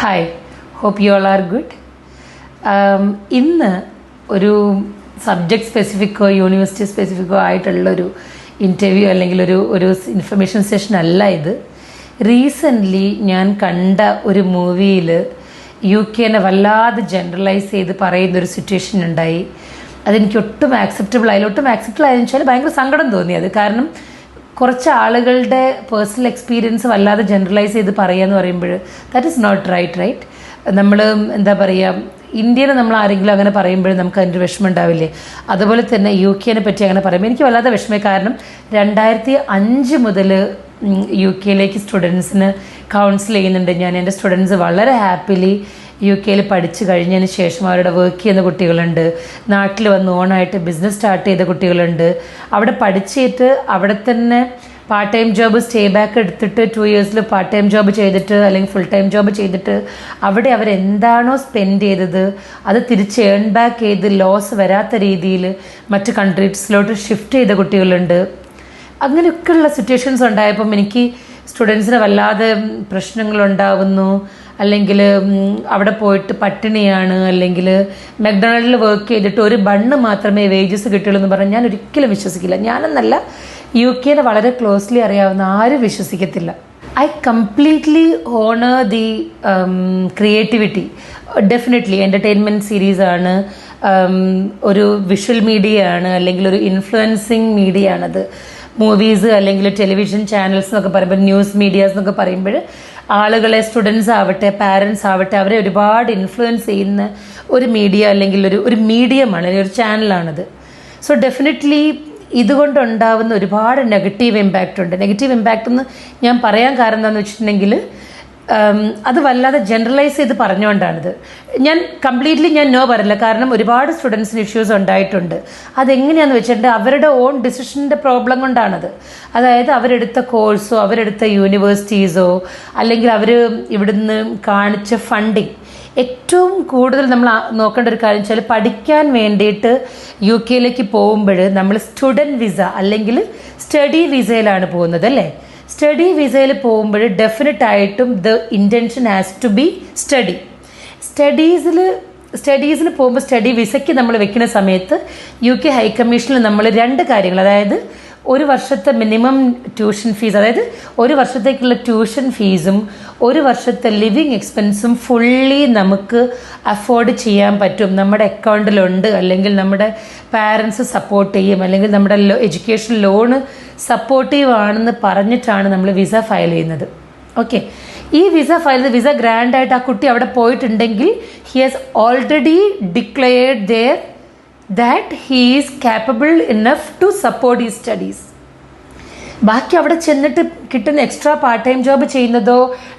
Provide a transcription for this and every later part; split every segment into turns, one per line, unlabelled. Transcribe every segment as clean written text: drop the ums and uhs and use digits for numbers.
Hi, hope you all are good. ഇന്ന് ഒരു subject സ്പെസിഫിക്കോ university സ്പെസിഫിക്കോ ആയിട്ടുള്ളൊരു ഇൻ്റർവ്യൂ അല്ലെങ്കിൽ ഒരു ഇൻഫർമേഷൻ സെഷൻ അല്ല ഇത്. റീസെൻ്റ്ലി ഞാൻ കണ്ട ഒരു മൂവിയിൽ UK വല്ലാതെ ജനറലൈസ് ചെയ്ത് പറയുന്നൊരു സിറ്റുവേഷൻ ഉണ്ടായി. അതെനിക്ക് ഒട്ടും ആക്സെപ്റ്റബിൾ ആയില്ല. ഒട്ടും ആക്സെപ്റ്റബിൾ ആയെന്ന് വെച്ചാൽ ഭയങ്കര സങ്കടം തോന്നിയത്. കാരണം കുറച്ച് ആളുകളുടെ പേഴ്സണൽ എക്സ്പീരിയൻസ് വല്ലാതെ ജനറലൈസ് ചെയ്ത് പറയുക എന്ന് പറയുമ്പോൾ ദാറ്റ് ഈസ് നോട്ട് റൈറ്റ്. നമ്മൾ എന്താ പറയുക, ഇന്ത്യയിൽ നമ്മൾ ആരെങ്കിലും അങ്ങനെ പറയുമ്പോൾ നമുക്ക് അതിൻ്റെ വിഷമം ഉണ്ടാവില്ലേ? അതുപോലെ തന്നെ UK പറ്റി അങ്ങനെ പറയുമ്പോൾ എനിക്ക് വല്ലാതെ വിഷമമായി. കാരണം 2005 മുതൽ UK സ്റ്റുഡൻസിന് കൗൺസിൽ ചെയ്യുന്നുണ്ട് ഞാൻ. എൻ്റെ സ്റ്റുഡൻസ് വളരെ ഹാപ്പിലി UK പഠിച്ചു കഴിഞ്ഞതിന് ശേഷം അവരുടെ വർക്ക് ചെയ്യുന്ന കുട്ടികളുണ്ട്, നാട്ടിൽ വന്ന് ഓണായിട്ട് ബിസിനസ് സ്റ്റാർട്ട് ചെയ്ത കുട്ടികളുണ്ട്. അവിടെ പഠിച്ചിട്ട് അവിടെ തന്നെ part time job stay back എടുത്തിട്ട് 2 years പാർട്ട് ടൈം ജോബ് ചെയ്തിട്ട് അല്ലെങ്കിൽ ഫുൾ ടൈം ജോബ് ചെയ്തിട്ട് അവിടെ അവരെന്താണോ സ്പെൻഡ് ചെയ്തത് അത് തിരിച്ച് ഏൺ ബാക്ക് ചെയ്ത് ലോസ് വരാത്ത രീതിയിൽ മറ്റ് കൺട്രീസിലോട്ട് ഷിഫ്റ്റ് ചെയ്ത കുട്ടികളുണ്ട്. അങ്ങനെയൊക്കെയുള്ള സിറ്റുവേഷൻസ് ഉണ്ടായപ്പം എനിക്ക് സ്റ്റുഡൻസിന് വല്ലാതെ പ്രശ്നങ്ങളുണ്ടാവുന്നു, അല്ലെങ്കിൽ അവിടെ പോയിട്ട് പട്ടിണിയാണ്, അല്ലെങ്കിൽ മെക്ഡൊണാൾഡിൽ വർക്ക് ചെയ്തിട്ട് ഒരു ബണ്ണ് മാത്രമേ വേജസ് കിട്ടുള്ളൂ എന്ന് പറഞ്ഞാൽ ഞാൻ ഒരിക്കലും വിശ്വസിക്കില്ല. ഞാനെന്നല്ല, UK വളരെ ക്ലോസ്ലി അറിയാവുന്ന ആരും വിശ്വസിക്കത്തില്ല. I completely honour the creativity. Definitely entertainment സീരീസാണ്, ഒരു വിഷ്വൽ മീഡിയ ആണ്, അല്ലെങ്കിൽ ഒരു ഇൻഫ്ലുവൻസിങ് മീഡിയ ആണത്. മൂവീസ് അല്ലെങ്കിൽ ടെലിവിഷൻ ചാനൽസ് എന്നൊക്കെ പറയുമ്പോൾ, ന്യൂസ് മീഡിയാസ് എന്നൊക്കെ പറയുമ്പോൾ ആളുകളെ, സ്റ്റുഡൻസ് ആവട്ടെ പാരൻസ് ആവട്ടെ, അവരെ ഒരുപാട് ഇൻഫ്ലുവൻസ് ചെയ്യുന്ന ഒരു മീഡിയ അല്ലെങ്കിൽ ഒരു മീഡിയമാണ്, ഒരു ചാനലാണത്. സോ ഡെഫിനറ്റ്ലി ഇതുകൊണ്ടുണ്ടാവുന്ന ഒരുപാട് നെഗറ്റീവ് ഇമ്പാക്റ്റ് ഉണ്ട്. നെഗറ്റീവ് ഇമ്പാക്റ്റ് എന്ന് ഞാൻ പറയാൻ കാരണം എന്താണെന്ന് വെച്ചിട്ടുണ്ടെങ്കിൽ അത് വല്ലാതെ ജനറലൈസ് ചെയ്ത് പറഞ്ഞുകൊണ്ടാണിത്. ഞാൻ കംപ്ലീറ്റ്ലി നോ പറയില്ല, കാരണം ഒരുപാട് സ്റ്റുഡൻസിന് ഇഷ്യൂസ് ഉണ്ടായിട്ടുണ്ട്. അതെങ്ങനെയാണെന്ന് വെച്ചിട്ടുണ്ടെങ്കിൽ അവരുടെ ഓൺ ഡിസിഷൻ്റെ പ്രോബ്ലം കൊണ്ടാണത്. അതായത് അവരെടുത്ത കോഴ്സോ അവരെടുത്ത യൂണിവേഴ്സിറ്റീസോ അല്ലെങ്കിൽ അവർ ഇവിടുന്ന് കാണിച്ച ഫണ്ടിങ്. ഏറ്റവും കൂടുതൽ നമ്മൾ നോക്കേണ്ട ഒരു കാര്യം വെച്ചാൽ, പഠിക്കാൻ വേണ്ടിയിട്ട് UK പോകുമ്പോൾ നമ്മൾ സ്റ്റുഡൻറ്റ് വിസ അല്ലെങ്കിൽ സ്റ്റഡി വിസയിലാണ് പോകുന്നത് അല്ലേ? സ്റ്റഡി വിസയിൽ പോകുമ്പോൾ ഡെഫിനറ്റ് ആയിട്ടും the intention has to be study. സ്റ്റഡീസിൽ പോകുമ്പോൾ സ്റ്റഡി വിസയ്ക്ക് നമ്മൾ വെക്കുന്ന സമയത്ത് UK ഹൈക്കമ്മീഷനിൽ നമ്മൾ 2 കാര്യങ്ങൾ, അതായത് ഒരു വർഷത്തെ മിനിമം ട്യൂഷൻ ഫീസ്, അതായത് ഒരു വർഷത്തേക്കുള്ള ട്യൂഷൻ ഫീസും ഒരു വർഷത്തെ ലിവിങ് എക്സ്പെൻസും ഫുള്ളി നമുക്ക് അഫോർഡ് ചെയ്യാൻ പറ്റും, നമ്മുടെ അക്കൗണ്ടിലുണ്ട്, അല്ലെങ്കിൽ നമ്മുടെ പാരൻസ് സപ്പോർട്ട് ചെയ്യും, അല്ലെങ്കിൽ നമ്മുടെ എഡ്യൂക്കേഷൻ ലോണ് സപ്പോർട്ടീവ് ആണെന്ന് പറഞ്ഞിട്ടാണ് നമ്മൾ വിസ ഫയൽ ചെയ്യുന്നത്. ഓക്കെ, ഈ വിസ ഗ്രാൻഡ് ആയിട്ട് ആ കുട്ടി അവിടെ പോയിട്ടുണ്ടെങ്കിൽ he has already declared there that he is capable enough to support his studies. ബാക്കി അവിടെ ചെന്നിട്ട് കിട്ടുന്ന എക്സ്ട്രാ പാർട്ട് ടൈം ജോബ് ചെയ്യുന്നതോ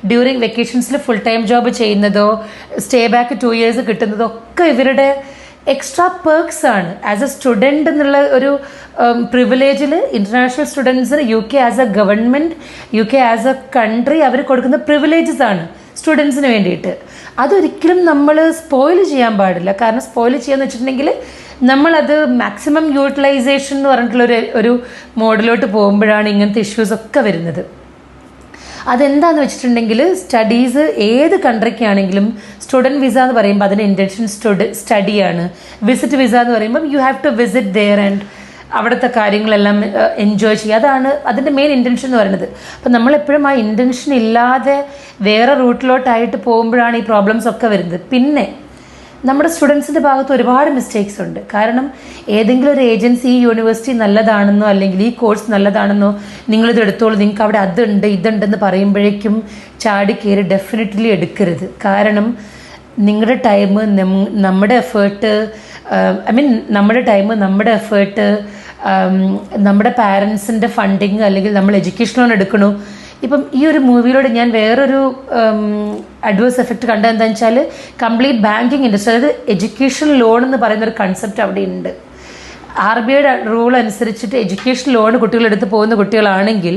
ഡ്യൂറിങ് വെക്കേഷൻസിൽ ഫുൾ ടൈം ജോബ് ചെയ്യുന്നതോ സ്റ്റേ ബാക്ക് 2 years കിട്ടുന്നതോ ഒക്കെ ഇവരുടെ എക്സ്ട്രാ പേർക്സ് ആണ്. ആസ് എ സ്റ്റുഡൻറ് എന്നുള്ള ഒരു പ്രിവിലേജിൽ ഇൻ്റർനാഷണൽ സ്റ്റുഡൻസിന് UK as a government, UK as a country അവർ കൊടുക്കുന്ന പ്രിവിലേജസ് ആണ് സ്റ്റുഡൻസിന് വേണ്ടിയിട്ട്. അതൊരിക്കലും നമ്മൾ സ്പോയിൽ ചെയ്യാൻ പാടില്ല. കാരണം സ്പോയിൽ ചെയ്യാന്ന് വെച്ചിട്ടുണ്ടെങ്കിൽ നമ്മളത് മാക്സിമം യൂട്ടിലൈസേഷൻ എന്ന് പറഞ്ഞിട്ടുള്ള ഒരു മോഡിലോട്ട് പോകുമ്പോഴാണ് ഇങ്ങനത്തെ ഇഷ്യൂസ് ഒക്കെ വരുന്നത്. അതെന്താന്ന് വെച്ചിട്ടുണ്ടെങ്കിൽ, സ്റ്റഡീസ് ഏത് കൺട്രിക്കാണെങ്കിലും സ്റ്റുഡൻറ്റ് വിസ എന്ന് പറയുമ്പോൾ അതിൻ്റെ ഇൻറ്റൻഷൻ സ്റ്റഡിയാണ്. വിസിറ്റ് വിസ എന്ന് പറയുമ്പോൾ you have to visit there and അവിടുത്തെ കാര്യങ്ങളെല്ലാം എൻജോയ് ചെയ്യുക. അതാണ് അതിൻ്റെ മെയിൻ ഇൻറ്റൻഷൻ എന്ന് പറയുന്നത്. അപ്പം നമ്മളെപ്പോഴും ആ ഇൻറ്റൻഷൻ ഇല്ലാതെ വേറെ റൂട്ടിലോട്ടായിട്ട് പോകുമ്പോഴാണ് ഈ പ്രോബ്ലംസ് ഒക്കെ വരുന്നത്. പിന്നെ നമ്മുടെ സ്റ്റുഡൻസിൻ്റെ ഭാഗത്ത് ഒരുപാട് മിസ്റ്റേക്സ് ഉണ്ട്. കാരണം ഏതെങ്കിലും ഒരു ഏജൻസി ഈ യൂണിവേഴ്സിറ്റി നല്ലതാണെന്നോ അല്ലെങ്കിൽ ഈ കോഴ്സ് നല്ലതാണെന്നോ നിങ്ങളിത് എടുത്തോളൂ, നിങ്ങൾക്ക് അവിടെ അതുണ്ട് ഇതുണ്ടെന്ന് പറയുമ്പോഴേക്കും ചാടി കയറി ഡെഫിനറ്റ്ലി എടുക്കരുത്. കാരണം നിങ്ങളുടെ ടൈം, നമ്മുടെ എഫേർട്ട്, നമ്മുടെ എഫേർട്ട്, നമ്മുടെ പാരൻസിൻ്റെ ഫണ്ടിങ്, അല്ലെങ്കിൽ നമ്മൾ എഡ്യൂക്കേഷൻ ലോൺ എടുക്കണു. ഇപ്പം ഈ ഒരു മൂവിയിലൂടെ ഞാൻ വേറൊരു അഡ്വേഴ്സ് എഫക്റ്റ് കണ്ടത് എന്താണെന്ന് വെച്ചാൽ, കംപ്ലീറ്റ് ബാങ്കിങ് ഇൻഡസ്ട്രി, അതായത് എഡ്യൂക്കേഷൻ ലോൺ എന്ന് പറയുന്നൊരു കൺസെപ്റ്റ് അവിടെ ഉണ്ട്. RBIയുടെ റൂൾ അനുസരിച്ചിട്ട് എഡ്യൂക്കേഷൻ ലോൺ കുട്ടികളെടുത്ത് പോകുന്ന കുട്ടികളാണെങ്കിൽ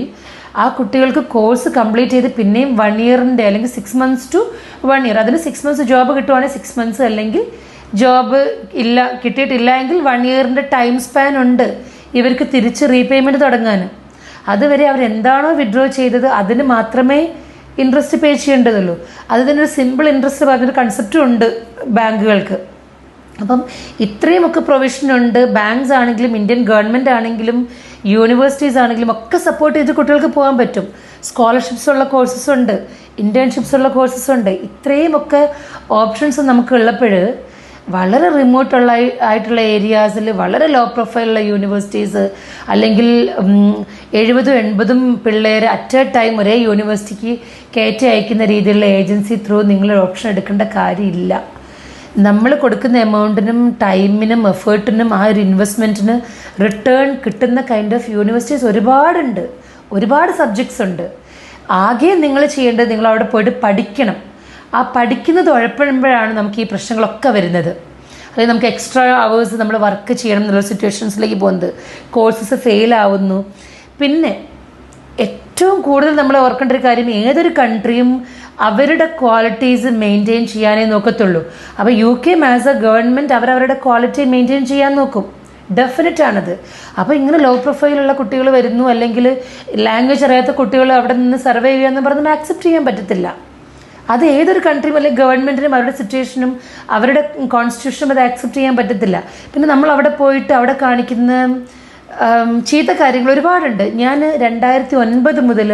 ആ കുട്ടികൾക്ക് കോഴ്സ് കംപ്ലീറ്റ് ചെയ്ത് പിന്നെയും 1 year അല്ലെങ്കിൽ 6 months to 1 year, അതിന് 6 months ജോബ് കിട്ടുവാണെങ്കിൽ 6 months, അല്ലെങ്കിൽ ജോബ് കിട്ടിയിട്ടില്ല എങ്കിൽ 1 year ടൈം സ്പാൻ ഉണ്ട് ഇവർക്ക് തിരിച്ച് റീപേയ്മെൻറ്റ് തുടങ്ങാൻ. അതുവരെ അവരെന്താണോ വിഡ്രോ ചെയ്തത് അതിന് മാത്രമേ ഇൻട്രസ്റ്റ് പേ ചെയ്യേണ്ടതുള്ളൂ. അത് തന്നെ ഒരു സിമ്പിൾ ഇൻട്രസ്റ്റ് പറഞ്ഞൊരു കൺസെപ്റ്റും ഉണ്ട് ബാങ്കുകൾക്ക്. അപ്പം ഇത്രയുമൊക്കെ പ്രൊവിഷനുണ്ട്. ബാങ്ക്സ് ആണെങ്കിലും ഇന്ത്യൻ ഗവൺമെൻറ് ആണെങ്കിലും യൂണിവേഴ്സിറ്റീസ് ആണെങ്കിലും ഒക്കെ സപ്പോർട്ട് ചെയ്ത് കുട്ടികൾക്ക് പോകാൻ പറ്റും. സ്കോളർഷിപ്സ് ഉള്ള കോഴ്സസ് ഉണ്ട്, ഇൻറ്റേൺഷിപ്സ് ഉള്ള കോഴ്സസ് ഉണ്ട്. ഇത്രയുമൊക്കെ ഓപ്ഷൻസ് നമുക്ക് ഉള്ളപ്പോൾ വളരെ റിമോട്ടുള്ള ആയിട്ടുള്ള ഏരിയാസിൽ വളരെ ലോ പ്രൊഫൈലുള്ള യൂണിവേഴ്സിറ്റീസ് അല്ലെങ്കിൽ 70-80 പിള്ളേർ അറ്റ് എ ടൈം ഒരേ യൂണിവേഴ്സിറ്റിക്ക് കയറ്റി അയക്കുന്ന രീതിയിലുള്ള ഏജൻസി ത്രൂ നിങ്ങൾ ഓപ്ഷൻ എടുക്കേണ്ട കാര്യമില്ല. നമ്മൾ കൊടുക്കുന്ന എമൗണ്ടിനും ടൈമിനും എഫേർട്ടിനും ആ ഒരു ഇൻവെസ്റ്റ്മെൻറ്റിന് റിട്ടേൺ കിട്ടുന്ന കൈൻഡ് ഓഫ് യൂണിവേഴ്സിറ്റീസ് ഒരുപാടുണ്ട്, ഒരുപാട് സബ്ജക്ട്സ് ഉണ്ട്. ആകെ നിങ്ങൾ ചെയ്യേണ്ടത് നിങ്ങൾ അവിടെ പോയിട്ട് പഠിക്കണം. ആ പഠിക്കുന്നത് ഉഴപ്പഴുമ്പോഴാണ് നമുക്ക് ഈ പ്രശ്നങ്ങളൊക്കെ വരുന്നത്. അല്ലെങ്കിൽ നമുക്ക് എക്സ്ട്രാ അവേഴ്സ് നമ്മൾ വർക്ക് ചെയ്യണം എന്നുള്ള സിറ്റുവേഷൻസിലേക്ക് പോകുന്നത്, കോഴ്സസ് ഫെയിലാവുന്നു. പിന്നെ ഏറ്റവും കൂടുതൽ നമ്മൾ ഓർക്കേണ്ട ഒരു കാര്യം, ഏതൊരു കൺട്രിയും അവരുടെ ക്വാളിറ്റീസ് മെയിൻറ്റെയിൻ ചെയ്യാനേ നോക്കത്തുള്ളൂ. അപ്പോൾ UK ആസ് എ ഗവൺമെൻറ് അവരവരുടെ ക്വാളിറ്റി മെയിൻറ്റെയിൻ ചെയ്യാൻ നോക്കും, ഡെഫിനറ്റ് ആണത്. അപ്പോൾ ഇങ്ങനെ ലോ പ്രൊഫൈലുള്ള കുട്ടികൾ വരുന്നു, അല്ലെങ്കിൽ ലാംഗ്വേജ് അറിയാത്ത കുട്ടികൾ അവിടെ നിന്ന് സർവൈവ് ചെയ്യാമെന്ന് പറഞ്ഞാൽ ആക്സെപ്റ്റ് ചെയ്യാൻ പറ്റത്തില്ല. അത് ഏതൊരു കൺട്രിയും അല്ലെങ്കിൽ ഗവൺമെൻറ്റിനും അവരുടെ സിറ്റുവേഷനും അവരുടെ കോൺസ്റ്റിറ്റ്യൂഷനും അത് ആക്സെപ്റ്റ് ചെയ്യാൻ പറ്റത്തില്ല. പിന്നെ നമ്മൾ അവിടെ പോയിട്ട് അവിടെ കാണിക്കുന്ന ചീത്ത കാര്യങ്ങൾ ഒരുപാടുണ്ട്. ഞാൻ 2009 മുതൽ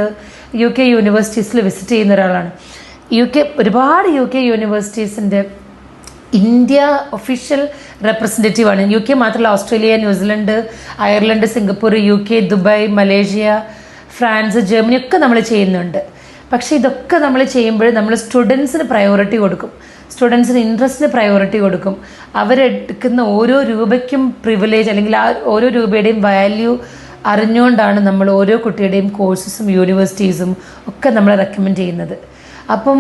UK യൂണിവേഴ്സിറ്റീസിൽ വിസിറ്റ് ചെയ്യുന്ന ഒരാളാണ്. ഒരുപാട് UK യൂണിവേഴ്സിറ്റീസിൻ്റെ ഇന്ത്യ ഒഫീഷ്യൽ റെപ്രസെൻറ്റേറ്റീവാണ്. UK മാത്രമല്ല, Australia, New Zealand, Ireland, Singapore, UK, Dubai, Malaysia, France, Germany ഒക്കെ നമ്മൾ ചെയ്യുന്നുണ്ട്. പക്ഷേ ഇതൊക്കെ നമ്മൾ ചെയ്യുമ്പോൾ നമ്മൾ സ്റ്റുഡൻസിന് പ്രയോറിറ്റി കൊടുക്കും, സ്റ്റുഡൻസിന് ഇൻട്രസ്റ്റിന് പ്രയോറിറ്റി കൊടുക്കും. അവരെടുക്കുന്ന ഓരോ രൂപയ്ക്കും പ്രിവിലേജ് അല്ലെങ്കിൽ ആ ഓരോ രൂപയുടെയും വാല്യൂ അറിഞ്ഞുകൊണ്ടാണ് നമ്മൾ ഓരോ കുട്ടിയുടെയും കോഴ്സസും യൂണിവേഴ്സിറ്റീസും ഒക്കെ നമ്മൾ റെക്കമെൻഡ് ചെയ്യുന്നത്. അപ്പം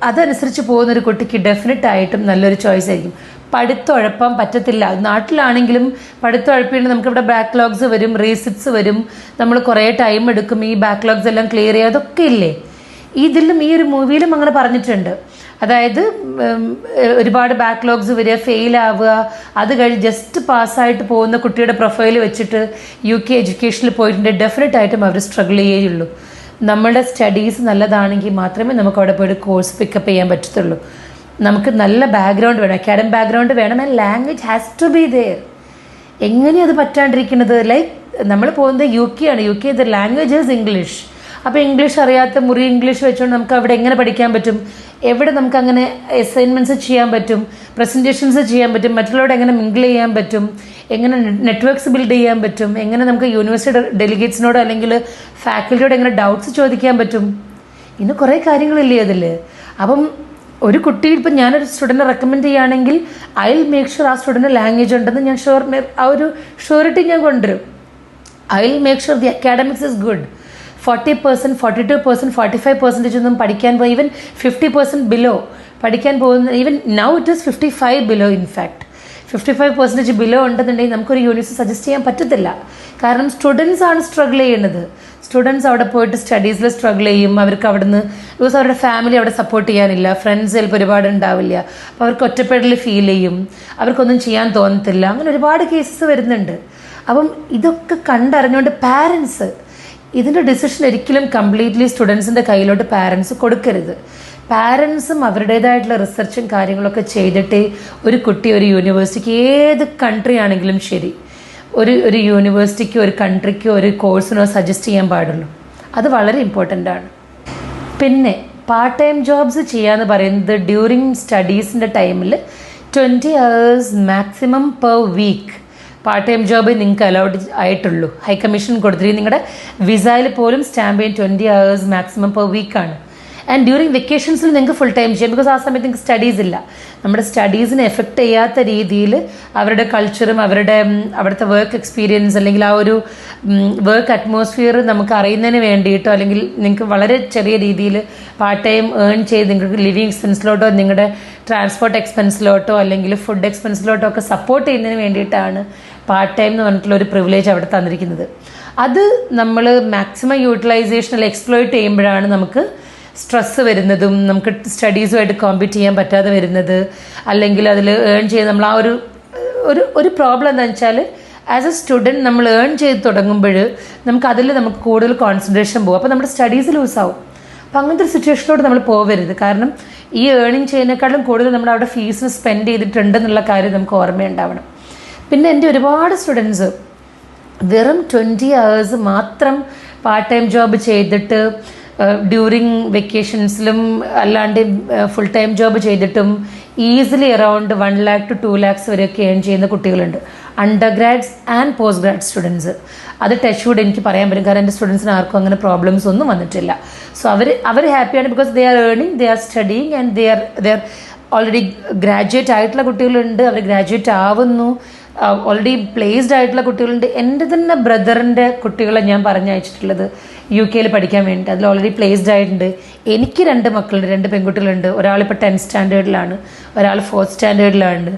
അതനുസരിച്ച് പോകുന്നൊരു കുട്ടിക്ക് ഡെഫിനറ്റ് ആയിട്ടും നല്ലൊരു ചോയ്സ് ആയിരിക്കും. പഠിത്തം ഉഴപ്പാൻ പറ്റത്തില്ല. നാട്ടിലാണെങ്കിലും പഠിത്തം ഉഴപ്പിയിട്ട് നമുക്കിവിടെ ബാക്ക്ലോഗ്സ് വരും, റീസിറ്റ്സ് വരും, നമ്മൾ കുറേ ടൈം എടുക്കും ഈ ബാക്ക്ലോഗ്സ് എല്ലാം ക്ലിയർ ചെയ്യുക. അതൊക്കെ ഇല്ലേ ഇതിലും ഈ ഒരു മൂവിയിലും അങ്ങനെ പറഞ്ഞിട്ടുണ്ട്. അതായത് ഒരുപാട് ബാക്ക്ലോഗ്സ് വരിക, ഫെയിൽ ആവുക, അത് കഴിഞ്ഞ് ജസ്റ്റ് പാസ്സായിട്ട് പോകുന്ന കുട്ടിയുടെ പ്രൊഫൈൽ വെച്ചിട്ട് UK എഡ്യൂക്കേഷനിൽ പോയിട്ടുണ്ടെങ്കിൽ ഡെഫിനറ്റ് ആയിട്ടും അവർ സ്ട്രഗിൾ ചെയ്യുള്ളൂ. നമ്മുടെ സ്റ്റഡീസ് നല്ലതാണെങ്കിൽ മാത്രമേ നമുക്ക് അവിടെ പോയിട്ട് കോഴ്സ് പിക്കപ്പ് ചെയ്യാൻ പറ്റത്തുള്ളൂ. നമുക്ക് നല്ല ബാക്ക്ഗ്രൗണ്ട് വേണം, അക്കാഡമിക് ബാക്ക്ഗ്രൗണ്ട് വേണം, and language has to be there. എങ്ങനെയാണ് അത് പറ്റാണ്ടിരിക്കുന്നത്? ലൈക്ക് നമ്മൾ പോകുന്നത് UK ആണ്. UK the language is English. അപ്പോൾ ഇംഗ്ലീഷ് അറിയാത്ത മുറി ഇംഗ്ലീഷ് വെച്ചുകൊണ്ട് നമുക്ക് അവിടെ എങ്ങനെ പഠിക്കാൻ പറ്റും? എവിടെ നമുക്ക് അങ്ങനെ അസൈൻമെൻറ്റ്സ് ചെയ്യാൻ പറ്റും, പ്രസൻറ്റേഷൻസ് ചെയ്യാൻ പറ്റും, മറ്റുള്ളവരോട് എങ്ങനെ മിങ്കിൾ ചെയ്യാൻ പറ്റും, എങ്ങനെ നെറ്റ്വർക്ക്സ് ബിൽഡ് ചെയ്യാൻ പറ്റും, എങ്ങനെ നമുക്ക് യൂണിവേഴ്സിറ്റി ഡെലിഗേറ്റ്സിനോട് അല്ലെങ്കിൽ ഫാക്കൽറ്റിയോട് എങ്ങനെ ഡൗട്ട്സ് ചോദിക്കാൻ പറ്റും? ഇന്ന് കുറേ കാര്യങ്ങളില്ലേ അതിൽ. അപ്പം ഒരു കുട്ടി ഇപ്പം ഞാനൊരു സ്റ്റുഡൻറ്റിനെ റെക്കമെൻഡ് ചെയ്യുകയാണെങ്കിൽ ഐ വിൽ മേക്ക് ഷുവർ ആ സ്റ്റുഡൻറ്റ് ലാംഗ്വേജ് ഉണ്ടെന്ന് ഞാൻ ആ ഒരു ഷുവറിറ്റി ഞാൻ കൊണ്ടുവരും. I will make sure the academics is good. 40%, 42%, 45% ഒന്നും പഠിക്കാൻ പോയി, ഈവൻ 50% ബിലോ പഠിക്കാൻ പോകുന്ന, even now it is 55 below. In fact 55% below ഉണ്ടെന്നുണ്ടെങ്കിൽ നമുക്കൊരു യൂണിവേഴ്സിറ്റി സജസ്റ്റ് ചെയ്യാൻ പറ്റത്തില്ല. കാരണം സ്റ്റുഡൻസ് ആണ് സ്ട്രഗിൾ ചെയ്യുന്നത്. സ്റ്റുഡൻസ് അവിടെ പോയിട്ട് സ്റ്റഡീസിൽ സ്ട്രഗിൾ ചെയ്യും. അവർക്ക് അവിടെ നിന്ന് ബിക്കോസ് അവരുടെ ഫാമിലി അവിടെ സപ്പോർട്ട് ചെയ്യാനില്ല, ഫ്രണ്ട്സ് ചിലപ്പോൾ ഒരുപാട് ഉണ്ടാവില്ല, അപ്പോൾ അവർക്ക് ഒറ്റപ്പെടൽ ഫീൽ ചെയ്യും, അവർക്കൊന്നും ചെയ്യാൻ തോന്നത്തില്ല. അങ്ങനെ ഒരുപാട് കേസസ് വരുന്നുണ്ട്. അപ്പം ഇതൊക്കെ കണ്ടറിഞ്ഞുകൊണ്ട് പാരൻസ് ഇതിൻ്റെ ഡിസിഷൻ ഒരിക്കലും കംപ്ലീറ്റ്ലി സ്റ്റുഡൻസിൻ്റെ കയ്യിലോട്ട് പാരൻസ് കൊടുക്കരുത്. പാരൻസും അവരുടേതായിട്ടുള്ള റിസർച്ചും കാര്യങ്ങളൊക്കെ ചെയ്തിട്ടേ ഒരു കുട്ടി ഒരു യൂണിവേഴ്സിറ്റിക്ക്, ഏത് കൺട്രി ആണെങ്കിലും ശരി, ഒരു യൂണിവേഴ്സിറ്റിക്കോ ഒരു കൺട്രിക്കോ ഒരു കോഴ്സിനോ സജസ്റ്റ് ചെയ്യാൻ പാടുള്ളൂ. അത് വളരെ ഇമ്പോർട്ടൻ്റ് ആണ്. പിന്നെ പാർട്ട് ടൈം ജോബ്സ് ചെയ്യാന്ന് പറയുന്നത് ഡ്യൂറിങ് സ്റ്റഡീസിൻ്റെ ടൈമിൽ 20 hours maximum per week part time job നിങ്ങൾക്ക് അലൗഡ് ആയിട്ടുള്ളൂ. ഹൈ കമ്മീഷൻ കൊടുത്തിട്ട് നിങ്ങളുടെ വിസയിൽ പോലും സ്റ്റാമ്പ് ചെയ്യാൻ 20 hours മാക്സിമം പെർ വീക്കാണ്. ആൻഡ് ഡ്യൂറിങ് വെക്കേഷൻസിൽ നിങ്ങൾക്ക് ഫുൾ ടൈം ചെയ്യാം. ബിക്കോസ് ആ സമയത്ത് നിങ്ങൾക്ക് സ്റ്റഡീസ് ഇല്ല. നമ്മുടെ സ്റ്റഡീസിനെ എഫക്റ്റ് ചെയ്യാത്ത രീതിയിൽ അവരുടെ കൾച്ചറും അവിടുത്തെ വർക്ക് എക്സ്പീരിയൻസ് അല്ലെങ്കിൽ ആ ഒരു വർക്ക് അറ്റ്മോസ്ഫിയർ നമുക്ക് അറിയുന്നതിന് വേണ്ടിയിട്ടോ അല്ലെങ്കിൽ നിങ്ങൾക്ക് വളരെ ചെറിയ രീതിയിൽ പാർട്ട് ടൈം ഏൺ ചെയ്ത് നിങ്ങൾക്ക് ലിവിങ് എക്സ്പെൻസിലോട്ടോ നിങ്ങളുടെ ട്രാൻസ്പോർട്ട് എക്സ്പെൻസിലോട്ടോ അല്ലെങ്കിൽ ഫുഡ് എക്സ്പെൻസിലോട്ടോ ഒക്കെ സപ്പോർട്ട് ചെയ്യുന്നതിന് വേണ്ടിയിട്ടാണ് പാർട്ട് ടൈം എന്ന് പറഞ്ഞിട്ടുള്ള ഒരു പ്രിവിലേജ് അവിടെ തന്നിരിക്കുന്നത്. അത് നമ്മൾ മാക്സിമം യൂട്ടിലൈസേഷൻ അല്ലെങ്കിൽ എക്സ്പ്ലോയിറ്റ് ചെയ്യുമ്പോഴാണ് നമുക്ക് സ്ട്രെസ്സ് വരുന്നതും നമുക്ക് സ്റ്റഡീസുമായിട്ട് കോമ്പീറ്റ് ചെയ്യാൻ പറ്റാതെ വരുന്നത്. അല്ലെങ്കിൽ അതിൽ ഏൺ ചെയ്ത് നമ്മൾ ആ ഒരു പ്രോബ്ലം എന്താണെന്ന് വെച്ചാൽ ആസ് എ സ്റ്റുഡൻറ്റ് നമ്മൾ ഏൺ ചെയ്ത് തുടങ്ങുമ്പോൾ നമുക്ക് കൂടുതൽ കോൺസെൻട്രേഷൻ പോകും. അപ്പോൾ നമ്മുടെ സ്റ്റഡീസ് ലൂസാവും. അപ്പം അങ്ങനത്തെ ഒരു സിറ്റുവേഷനിലോട്ട് നമ്മൾ പോകരുത്. കാരണം ഈ ഏർണിങ് ചെയ്യുന്നതിനേക്കാളും കൂടുതൽ നമ്മൾ അവിടെ ഫീസിന് സ്പെൻഡ് ചെയ്തിട്ടുണ്ടെന്നുള്ള കാര്യം നമുക്ക് ഓർമ്മയുണ്ടാവണം. പിന്നെ എൻ്റെ ഒരുപാട് സ്റ്റുഡൻസ് വെറും 20 hours മാത്രം പാർട്ട് ടൈം ജോബ് ചെയ്തിട്ട് ഡ്യൂറിങ് വെക്കേഷൻസിലും അല്ലാണ്ട് ഫുൾ ടൈം ജോബ് ചെയ്തിട്ടും easily around 1 lakh to 2 lakhs വരെയൊക്കെ ഏൺ ചെയ്യുന്ന കുട്ടികളുണ്ട്, under grads and post grad students. അത് ടച്ച് വുഡ് എനിക്ക് പറയാൻ പറ്റും, കാരണം എൻ്റെ സ്റ്റുഡൻസിന് ആർക്കും അങ്ങനെ പ്രോബ്ലംസ് ഒന്നും വന്നിട്ടില്ല. സോ അവർ ഹാപ്പിയാണ്, because they are earning, they are studying and they are already graduate ആയിട്ടുള്ള കുട്ടികളുണ്ട്, അവർ ഗ്രാജുവേറ്റ് ആവുന്നു, ഓൾറെഡി പ്ലേസ്ഡ് ആയിട്ടുള്ള കുട്ടികളുണ്ട്. എൻ്റെ തന്നെ ബ്രദറിൻ്റെ കുട്ടികളെ ഞാൻ പറഞ്ഞയച്ചിട്ടുള്ളത് UK പഠിക്കാൻ വേണ്ടി, അതിൽ ഓൾറെഡി പ്ലേസ്ഡ് ആയിട്ടുണ്ട്. എനിക്ക് 2 മക്കളുണ്ട്, 2 പെൺകുട്ടികളുണ്ട്. ഒരാളിപ്പോൾ 10th സ്റ്റാൻഡേർഡിലാണ്, ഒരാൾ 4th സ്റ്റാൻഡേർഡിലാണ്.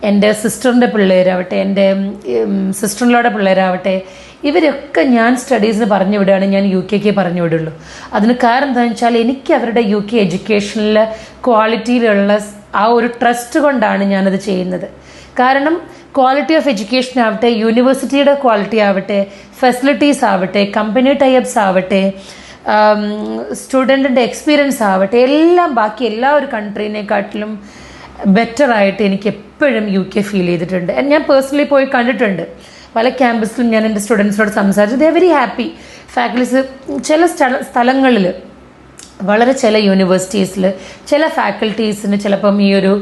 എൻ്റെ സിസ്റ്ററിൻ്റെ പിള്ളേരാവട്ടെ, എൻ്റെ സിസ്റ്ററിൻ്റെ പിള്ളേരാവട്ടെ, ഇവരൊക്കെ ഞാൻ സ്റ്റഡീസിന് പറഞ്ഞു വിടുകയാണ്, ഞാൻ UK പറഞ്ഞു വിടുള്ളൂ. അതിന് കാരണം എന്താണെന്ന് വെച്ചാൽ എനിക്ക് അവരുടെ UK എഡ്യൂക്കേഷനിലെ ക്വാളിറ്റിയിലുള്ള ആ ഒരു ട്രസ്റ്റ് കൊണ്ടാണ് ഞാനത് ചെയ്യുന്നത്. കാരണം ക്വാളിറ്റി ഓഫ് എഡ്യൂക്കേഷൻ ആവട്ടെ, യൂണിവേഴ്സിറ്റിയുടെ ക്വാളിറ്റി ആവട്ടെ, ഫെസിലിറ്റീസ് ആവട്ടെ, കമ്പനി ടൈപ്സ് ആവട്ടെ, സ്റ്റുഡൻറ്റിൻ്റെ എക്സ്പീരിയൻസ് ആവട്ടെ, എല്ലാം ബാക്കി എല്ലാ ഒരു കൺട്രീനെക്കാട്ടിലും ബെറ്ററായിട്ട് എനിക്ക് എപ്പോഴും UK ഫീൽ ചെയ്തിട്ടുണ്ട്. ഞാൻ പേഴ്സണലി പോയി കണ്ടിട്ടുണ്ട്. പല ക്യാമ്പസിലും ഞാൻ എൻ്റെ സ്റ്റുഡൻസിനോട് സംസാരിച്ചു, ദേ ആർ വെരി ഹാപ്പി. ഫാക്കൽറ്റീസ് ചില സ്ഥലങ്ങളിൽ, വളരെ ചില യൂണിവേഴ്സിറ്റീസിൽ ചില ഫാക്കൽറ്റീസിന് ചിലപ്പം ഈ ഒരു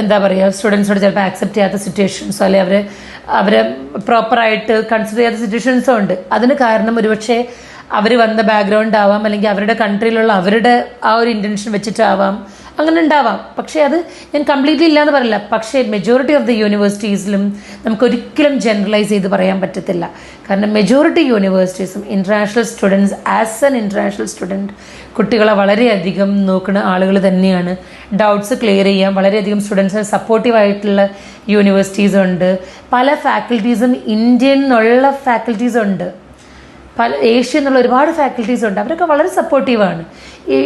എന്താ പറയുക, സ്റ്റുഡൻസിനോട് ചിലപ്പോൾ ആക്സെപ്റ്റ് ചെയ്യാത്ത സിറ്റുവേഷൻസോ അല്ലെങ്കിൽ അവരെ പ്രോപ്പറായിട്ട് കൺസിഡർ ചെയ്യാത്ത സിറ്റുവേഷൻസോ ഉണ്ട്. അതിന് കാരണം ഒരുപക്ഷെ അവർ വന്ന ബാക്ക്ഗ്രൗണ്ട് ആവാം, അല്ലെങ്കിൽ അവരുടെ കൺട്രിയിലുള്ള അവരുടെ ആ ഒരു ഇൻറ്റൻഷൻ വെച്ചിട്ടാവാം, അങ്ങനെ ഉണ്ടാവാം. പക്ഷേ അത് ഞാൻ കംപ്ലീറ്റ്ലി ഇല്ലയെന്ന് പറയില്ല. പക്ഷേ മെജോറിറ്റി ഓഫ് ദി യൂണിവേഴ്സിറ്റീസിലും നമുക്കൊരിക്കലും ജനറലൈസ് ചെയ്ത് പറയാൻ പറ്റത്തില്ല. കാരണം മെജോറിറ്റി യൂണിവേഴ്സിറ്റീസും international students, as an international student കുട്ടികളെ വളരെയധികം നോക്കുന്ന ആളുകൾ തന്നെയാണ്. ഡൗട്ട്സ് ക്ലിയർ ചെയ്യാൻ വളരെയധികം സ്റ്റുഡൻസിന് സപ്പോർട്ടീവായിട്ടുള്ള യൂണിവേഴ്സിറ്റീസ് ഉണ്ട്. പല ഫാക്കൽറ്റീസും ഇന്ത്യയിൽ നിന്നുള്ള ഫാക്കൽറ്റീസ് ഉണ്ട്, പല ഏഷ്യ എന്നുള്ള ഒരുപാട് ഫാക്കൽറ്റീസ് ഉണ്ട്. അവരൊക്കെ വളരെ സപ്പോർട്ടീവാണ്.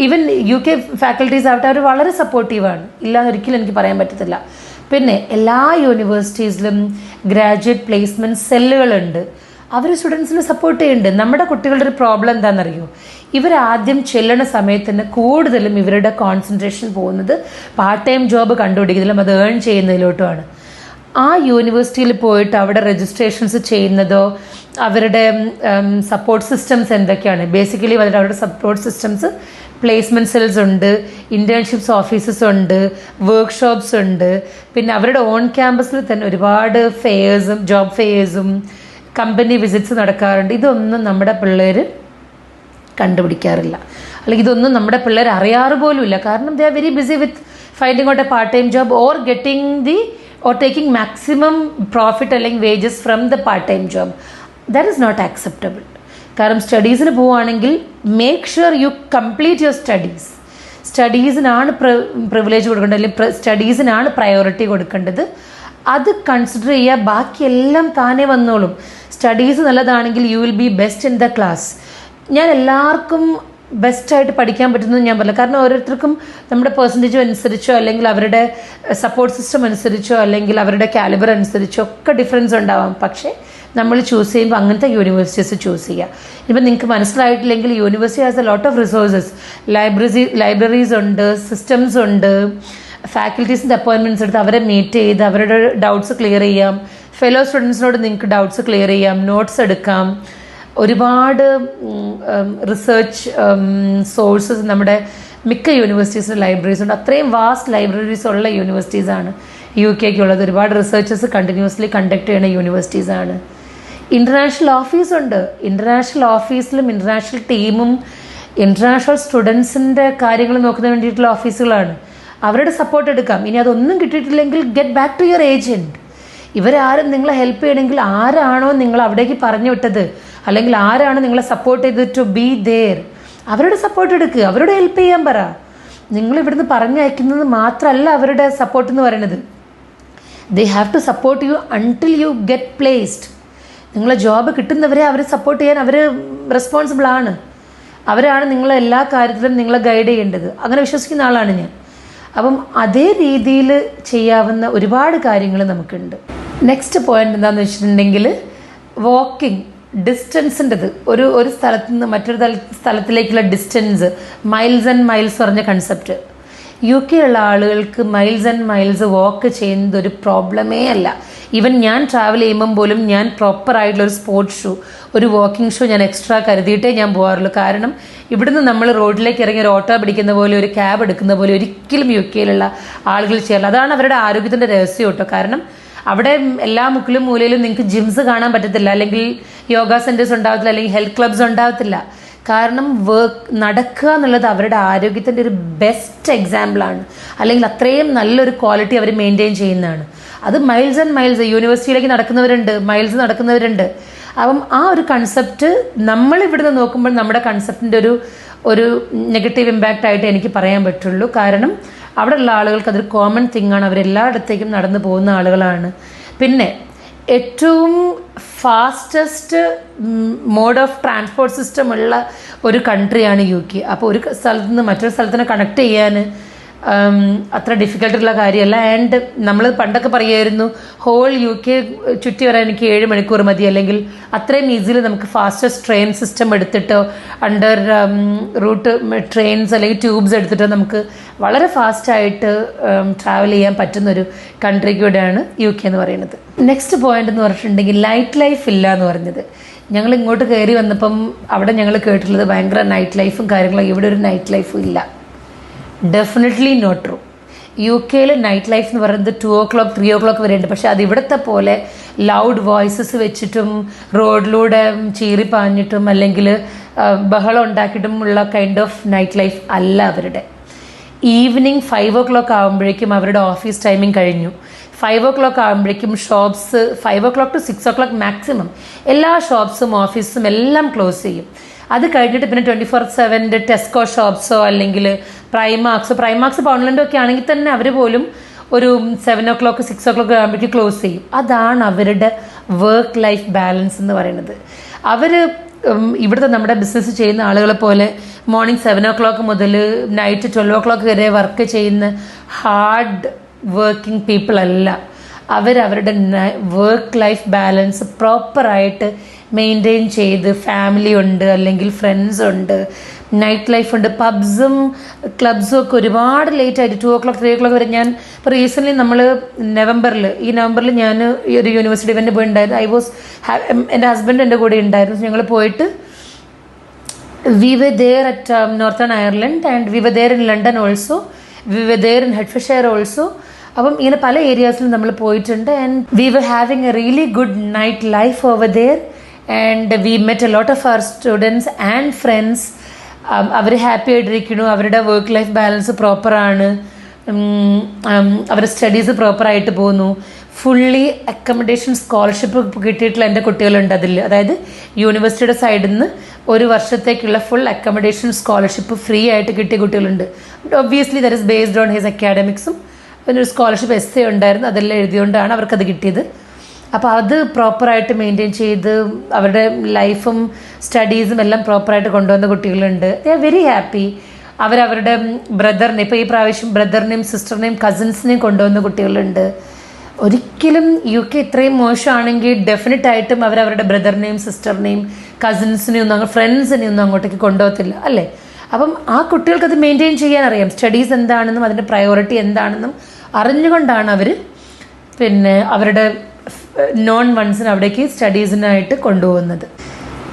ഈവൻ UK ഫാക്കൽറ്റീസ് ആവട്ടെ, അവർ വളരെ സപ്പോർട്ടീവാണ്, ഇല്ലാന്ന് ഒരിക്കലും എനിക്ക് പറയാൻ പറ്റത്തില്ല. പിന്നെ എല്ലാ യൂണിവേഴ്സിറ്റീസിലും ഗ്രാജുവേറ്റ് പ്ലേസ്മെൻറ്റ് സെല്ലുകളുണ്ട്, അവർ സ്റ്റുഡൻസിനെ സപ്പോർട്ട് ചെയ്യുന്നുണ്ട്. നമ്മുടെ കുട്ടികളുടെ ഒരു പ്രോബ്ലം എന്താണെന്നറിയോ, ഇവരാദ്യം ചെല്ലണ സമയത്തിന് കൂടുതലും ഇവരുടെ കോൺസെൻട്രേഷൻ പോകുന്നത് പാർട്ട് ടൈം ജോബ് കണ്ടുപിടിക്കുന്നതിലും അത് ഏൺ ചെയ്യുന്നതിലോട്ടുമാണ്. ആ യൂണിവേഴ്സിറ്റിയിൽ പോയിട്ട് അവിടെ രജിസ്ട്രേഷൻസ് ചെയ്യുന്നതോ അവരുടെ സപ്പോർട്ട് സിസ്റ്റംസ് എന്തൊക്കെയാണ്, ബേസിക്കലി അവരുടെ സപ്പോർട്ട് സിസ്റ്റംസ് പ്ലേസ്മെൻറ്റ് സെൽസ് ഉണ്ട്, ഇൻറ്റേൺഷിപ്സ് ഓഫീസസ് ഉണ്ട്, വർക്ക്ഷോപ്സ് ഉണ്ട്. പിന്നെ അവരുടെ ഓൺ ക്യാമ്പസിൽ തന്നെ ഒരുപാട് ഫെയേഴ്സും ജോബ് ഫെയേഴ്സും കമ്പനി വിസിറ്റ്സ് നടക്കാറുണ്ട്. ഇതൊന്നും നമ്മുടെ പിള്ളേർ കണ്ടുപിടിക്കാറില്ല, അല്ലെങ്കിൽ ഇതൊന്നും നമ്മുടെ പിള്ളേർ അറിയാറ് പോലുമില്ല. കാരണം they are very busy with finding out a part time job or getting the or taking maximum profit അല്ലെങ്കിൽ wages from the part time job. That is not acceptable. കാരണം സ്റ്റഡീസിന് പോവുകയാണെങ്കിൽ make sure you complete your studies. സ്റ്റഡീസിനാണ് privilege കൊടുക്കേണ്ടത്, അല്ലെങ്കിൽ സ്റ്റഡീസിനാണ് priority കൊടുക്കേണ്ടത്. അത് consider ചെയ്യുക, ബാക്കിയെല്ലാം താനേ വന്നോളും. സ്റ്റഡീസ് നല്ലതാണെങ്കിൽ you will be best in the class. ഞാൻ എല്ലാവർക്കും ബെസ്റ്റായിട്ട് പഠിക്കാൻ പറ്റുന്നത് ഞാൻ പറയില്ല. കാരണം ഓരോരുത്തർക്കും നമ്മുടെ പെർസെൻറ്റേജ് അനുസരിച്ചോ അല്ലെങ്കിൽ അവരുടെ സപ്പോർട്ട് സിസ്റ്റം അനുസരിച്ചോ അല്ലെങ്കിൽ അവരുടെ കാലിബർ അനുസരിച്ചോ ഒക്കെ ഡിഫറൻസ് ഉണ്ടാവാം. പക്ഷേ നമ്മൾ ചൂസ് ചെയ്യുമ്പോൾ അങ്ങനത്തെ യൂണിവേഴ്സിറ്റീസ് ചൂസ് ചെയ്യുക. ഇപ്പം നിങ്ങൾക്ക് മനസ്സിലായിട്ടില്ലെങ്കിൽ university has a lot of resources. Libraries ഉണ്ട്, സിസ്റ്റംസ് ഉണ്ട്. ഫാക്കൽറ്റീസിൻ്റെ അപ്പോയിൻമെൻറ്റ്സ് എടുത്ത് അവരെ മീറ്റ് ചെയ്ത് അവരുടെ ഡൗട്ട്സ് ക്ലിയർ ചെയ്യാം. ഫെലോ സ്റ്റുഡൻസിനോട് നിങ്ങൾക്ക് ഡൗട്ട്സ് ക്ലിയർ ചെയ്യാം, നോട്ട്സ് എടുക്കാം. ഒരുപാട് റിസർച്ച് സോഴ്സസ് നമ്മുടെ മിക്ക യൂണിവേഴ്സിറ്റീസിൻ്റെ ലൈബ്രറീസ് ഉണ്ട്. അത്രയും വാസ്റ്റ് ലൈബ്രറീസ് ഉള്ള യൂണിവേഴ്സിറ്റീസാണ് UK ഉള്ളത്. ഒരുപാട് റിസർച്ചസ് കണ്ടിന്യൂസ്ലി കണ്ടക്ട് ചെയ്യുന്ന യൂണിവേഴ്സിറ്റീസാണ്. ഇൻ്റർനാഷണൽ ഓഫീസുണ്ട്. ഇൻ്റർനാഷണൽ ഓഫീസിലും ഇൻ്റർനാഷണൽ ടീമും ഇൻ്റർനാഷണൽ സ്റ്റുഡൻസിൻ്റെ കാര്യങ്ങൾ നോക്കുന്നതിന് വേണ്ടിയിട്ടുള്ള ഓഫീസുകളാണ്. അവരുടെ സപ്പോർട്ട് എടുക്കാം. ഇനി അതൊന്നും കിട്ടിയിട്ടില്ലെങ്കിൽ get back to your agent. ഇവരാരും നിങ്ങളെ ഹെൽപ്പ് ചെയ്യണമെങ്കിൽ ആരാണോ നിങ്ങൾ അവിടേക്ക് പറഞ്ഞു വിട്ടത്, അല്ലെങ്കിൽ ആരാണ് നിങ്ങളെ സപ്പോർട്ട് ചെയ്തത് ടു ബി ദെയർ, അവരുടെ സപ്പോർട്ട് എടുക്കുക, അവരോട് ഹെൽപ്പ് ചെയ്യാൻ പറ. നിങ്ങൾ ഇവിടുന്ന് പറഞ്ഞയക്കുന്നത് മാത്രമല്ല അവരുടെ സപ്പോർട്ട് എന്ന് പറയുന്നത്. They have to support you until you get placed. നിങ്ങളെ ജോബ് കിട്ടുന്നവരെ അവർ സപ്പോർട്ട് ചെയ്യാൻ അവർ റെസ്പോൺസിബിൾ ആണ്. അവരാണ് നിങ്ങളെ എല്ലാ കാര്യത്തിലും നിങ്ങളെ ഗൈഡ് ചെയ്യേണ്ടത്. അങ്ങനെ വിശ്വസിക്കുന്ന ആളാണ് ഞാൻ. അപ്പം അതേ രീതിയിൽ ചെയ്യാവുന്ന ഒരുപാട് കാര്യങ്ങൾ നമുക്കുണ്ട്. നെക്സ്റ്റ് പോയിന്റ് എന്താണെന്ന് വെച്ചിട്ടുണ്ടെങ്കിൽ വാക്കിംഗ്. ഡിസ്റ്റൻസിൻ്റെത് ഒരു സ്ഥലത്ത് നിന്ന് മറ്റൊരു സ്ഥലത്തിലേക്കുള്ള ഡിസ്റ്റൻസ്, മൈൽസ് ആൻഡ് മൈൽസ് പറഞ്ഞ കൺസെപ്റ്റ്. UK ഉള്ള ആളുകൾക്ക് മൈൽസ് ആൻഡ് മൈൽസ് വാക്ക് ചെയ്യുന്നത് ഒരു പ്രോബ്ലമേ അല്ല. ഈവൻ ഞാൻ ട്രാവൽ ചെയ്യുമ്പം പോലും ഞാൻ പ്രോപ്പറായിട്ടുള്ള ഒരു സ്പോർട്സ് ഷൂ, ഒരു വാക്കിംഗ് ഷൂ ഞാൻ എക്സ്ട്രാ കരുതിയിട്ടേ ഞാൻ പോകാറുള്ളൂ. കാരണം ഇവിടുന്ന് നമ്മൾ റോഡിലേക്ക് ഇറങ്ങി ഒരു ഓട്ടോ പിടിക്കുന്ന പോലെ, ഒരു ക്യാബ് എടുക്കുന്ന പോലെ ഒരിക്കലും UK ആളുകൾ ചെയ്യാറില്ല. അതാണ് അവരുടെ ആരോഗ്യത്തിൻ്റെ രഹസ്യം കേട്ടോ. കാരണം അവിടെ എല്ലാ മുക്കിലും മൂലയിലും നിങ്ങൾക്ക് ജിംസ് കാണാൻ പറ്റത്തില്ല, അല്ലെങ്കിൽ യോഗ സെൻറ്റേഴ്സ് ഉണ്ടാകത്തില്ല, അല്ലെങ്കിൽ ഹെൽത്ത് ക്ലബ്സ് ഉണ്ടാകത്തില്ല. കാരണം നടക്കുക എന്നുള്ളത് അവരുടെ ആരോഗ്യത്തിൻ്റെ ഒരു ബെസ്റ്റ് എക്സാമ്പിളാണ്, അല്ലെങ്കിൽ അത്രയും നല്ലൊരു ക്വാളിറ്റി അവർ മെയിൻറ്റെയിൻ ചെയ്യുന്നതാണ്. അത് മൈൽസ് ആൻഡ് മൈൽസ് യൂണിവേഴ്സിറ്റിയിലേക്ക് നടക്കുന്നവരുണ്ട്, മൈൽസ് നടക്കുന്നവരുണ്ട്. അപ്പം ആ ഒരു കൺസെപ്റ്റ് നമ്മൾ ഇവിടുന്ന് നോക്കുമ്പോൾ നമ്മുടെ കൺസെപ്റ്റിൻ്റെ ഒരു നെഗറ്റീവ് ഇമ്പാക്റ്റ് ആയിട്ട് എനിക്ക് പറയാൻ പറ്റുള്ളൂ. കാരണം അവിടെയുള്ള ആളുകൾക്ക് അതൊരു കോമൺ തിങ്ങാണ്, അവരെല്ലായിടത്തേക്കും നടന്നു പോകുന്ന ആളുകളാണ്. പിന്നെ ഏറ്റവും fastest mode of transport system ഉള്ള ഒരു കൺട്രിയാണ് UK. അപ്പോൾ ഒരു സ്ഥലത്ത് നിന്ന് മറ്റൊരു സ്ഥലത്തിനെ കണക്ട് ചെയ്യാൻ അത്ര ഡിഫിക്കൽട്ടുള്ള കാര്യമല്ല. ആൻഡ് നമ്മൾ പണ്ടൊക്കെ പറയുമായിരുന്നു ഹോൾ UK ചുറ്റി വരാൻ എനിക്ക് 7 മണിക്കൂർ മതി, അല്ലെങ്കിൽ അത്രയും ഈസിലി നമുക്ക് ഫാസ്റ്റസ്റ്റ് ട്രെയിൻ സിസ്റ്റം എടുത്തിട്ടോ അണ്ടർ റൂട്ട് ട്രെയിൻസ് അല്ലെങ്കിൽ ട്യൂബ്സ് എടുത്തിട്ടോ നമുക്ക് വളരെ ഫാസ്റ്റായിട്ട് ട്രാവൽ ചെയ്യാൻ പറ്റുന്നൊരു കൺട്രി കൂടെയാണ് UK എന്ന് പറയുന്നത്. നെക്സ്റ്റ് പോയിന്റ് എന്ന് പറഞ്ഞിട്ടുണ്ടെങ്കിൽ നൈറ്റ് ലൈഫ് ഇല്ല എന്ന് പറഞ്ഞത്. ഞങ്ങൾ ഇങ്ങോട്ട് കയറി വന്നപ്പം അവിടെ ഞങ്ങൾ കേട്ടിട്ടുള്ളത് ഭയങ്കര നൈറ്റ് ലൈഫും കാര്യങ്ങളും. ഇവിടെ ഒരു നൈറ്റ് ലൈഫും ഇല്ല. Definitely not true. UK night life എന്ന് പറയുന്നത് 2 o'clock 3 o'clock വരെ ഉണ്ട്. പക്ഷെ അത് ഇവിടുത്തെ പോലെ ലൗഡ് വോയിസസ് വെച്ചിട്ടും റോഡിലൂടെ ചീറി പാഞ്ഞിട്ടും അല്ലെങ്കിൽ ബഹളം ഉണ്ടാക്കിയിട്ടും ഉള്ള കൈൻഡ് ഓഫ് നൈറ്റ് ലൈഫ് അല്ല അവരുടെ. ഈവനിങ് 5 o'clock ആകുമ്പോഴേക്കും അവരുടെ ഓഫീസ് ടൈമിങ് കഴിഞ്ഞു. 5 o'clock ആകുമ്പോഴേക്കും shops 5 o'clock to 6 o'clock maximum എല്ലാ ഷോപ്സും ഓഫീസും എല്ലാം ക്ലോസ് ചെയ്യും. അത് കഴിഞ്ഞിട്ട് പിന്നെ 24/7 ടെസ്കോ ഷോപ്സോ അല്ലെങ്കിൽ പ്രൈമാക്സ് പൗണ്ട്ലൻഡോ ഒക്കെ ആണെങ്കിൽ തന്നെ അവർ പോലും ഒരു 7 o'clock 6 o'clock ആകുമ്പോഴേക്കും ക്ലോസ് ചെയ്യും. അതാണ് അവരുടെ വർക്ക് ലൈഫ് ബാലൻസ് എന്ന് പറയുന്നത്. അവർ ഇവിടുത്തെ നമ്മുടെ ബിസിനസ് ചെയ്യുന്ന ആളുകളെ പോലെ മോർണിംഗ് 7 o'clock മുതൽ നൈറ്റ് 12 o'clock വരെ വർക്ക് ചെയ്യുന്ന ഹാർഡ് വർക്കിംഗ് പീപ്പിൾ അല്ല. അവരവരുടെ വർക്ക് ലൈഫ് ബാലൻസ് പ്രോപ്പറായിട്ട് മെയിൻറ്റെയിൻ ചെയ്ത് ഫാമിലി ഉണ്ട്, അല്ലെങ്കിൽ ഫ്രണ്ട്സ് ഉണ്ട്, നൈറ്റ് ലൈഫ് ഉണ്ട്. പബ്സും ക്ലബ്സും ഒക്കെ ഒരുപാട് ലേറ്റായിട്ട് 2 o'clock 3 o'clock വരെ. ഞാൻ ഇപ്പോൾ റീസെൻ്റ്ലി നമ്മൾ ഈ നവംബറിൽ ഞാൻ ഈ ഒരു യൂണിവേഴ്സിറ്റി ഇവൻ്റ് പോയിട്ടുണ്ടായിരുന്നു. എൻ്റെ ഹസ്ബൻഡ് എൻ്റെ കൂടെ ഉണ്ടായിരുന്നു. ഞങ്ങൾ പോയിട്ട് we were there at northern Ireland and we were there in London also, we were there in Hertfordshire also. അപ്പം ഇങ്ങനെ പല ഏരിയാസിലും നമ്മൾ പോയിട്ടുണ്ട്. And we were having a really good night life over there. And we met a lot of our students and friends. അവർ happy ആയിട്ടിരിക്കുന്നു, അവരുടെ work life balance പ്രോപ്പറാണ്, അവരുടെ സ്റ്റഡീസ് പ്രോപ്പറായിട്ട് പോകുന്നു. ഫുള്ളി അക്കോമഡേഷൻ സ്കോളർഷിപ്പ് കിട്ടിയിട്ടുള്ള എൻ്റെ കുട്ടികളുണ്ട് അതിൽ. അതായത് യൂണിവേഴ്സിറ്റിയുടെ സൈഡിൽ നിന്ന് 1 വർഷത്തേക്കുള്ള ഫുൾ അക്കോമഡേഷൻ സ്കോളർഷിപ്പ് ഫ്രീ ആയിട്ട് കിട്ടിയ കുട്ടികളുണ്ട്. Obviously that is based on his അക്കാഡമിക്സും. പിന്നെ ഒരു സ്കോളർഷിപ്പ് essay ഉണ്ടായിരുന്നു, അതെല്ലാം എഴുതിയോണ്ടാണ് അവർക്കത് കിട്ടിയത്. അപ്പോൾ അത് പ്രോപ്പറായിട്ട് മെയിൻറ്റെയിൻ ചെയ്ത് അവരുടെ ലൈഫും സ്റ്റഡീസും എല്ലാം പ്രോപ്പറായിട്ട് കൊണ്ടുവന്ന കുട്ടികളുണ്ട്. ദേ ആർ വെരി ഹാപ്പി. അവരവരുടെ ബ്രദറിനെ, ഇപ്പോൾ ഈ പ്രാവശ്യം ബ്രദറിനെയും സിസ്റ്ററിനെയും കസിൻസിനെയും കൊണ്ടുവന്ന കുട്ടികളുണ്ട്. ഒരിക്കലും UK ഇത്രയും മോശമാണെങ്കിൽ ഡെഫിനറ്റായിട്ടും അവരവരുടെ ബ്രദറിനെയും സിസ്റ്ററിനെയും കസിൻസിനെയും ഒന്നും ഫ്രണ്ട്സിനെയും ഒന്നും അങ്ങോട്ടേക്ക് കൊണ്ടുപോകത്തില്ല അല്ലേ. അപ്പം ആ കുട്ടികൾക്ക് അത് മെയിൻറ്റെയിൻ ചെയ്യാൻ അറിയാം. സ്റ്റഡീസ് എന്താണെന്നും അതിൻ്റെ പ്രയോറിറ്റി എന്താണെന്നും അറിഞ്ഞുകൊണ്ടാണ് അവർ പിന്നെ അവരുടെ നോൺ വൺസിന് അവിടേക്ക് സ്റ്റഡീസിനായിട്ട് കൊണ്ടുപോകുന്നത്.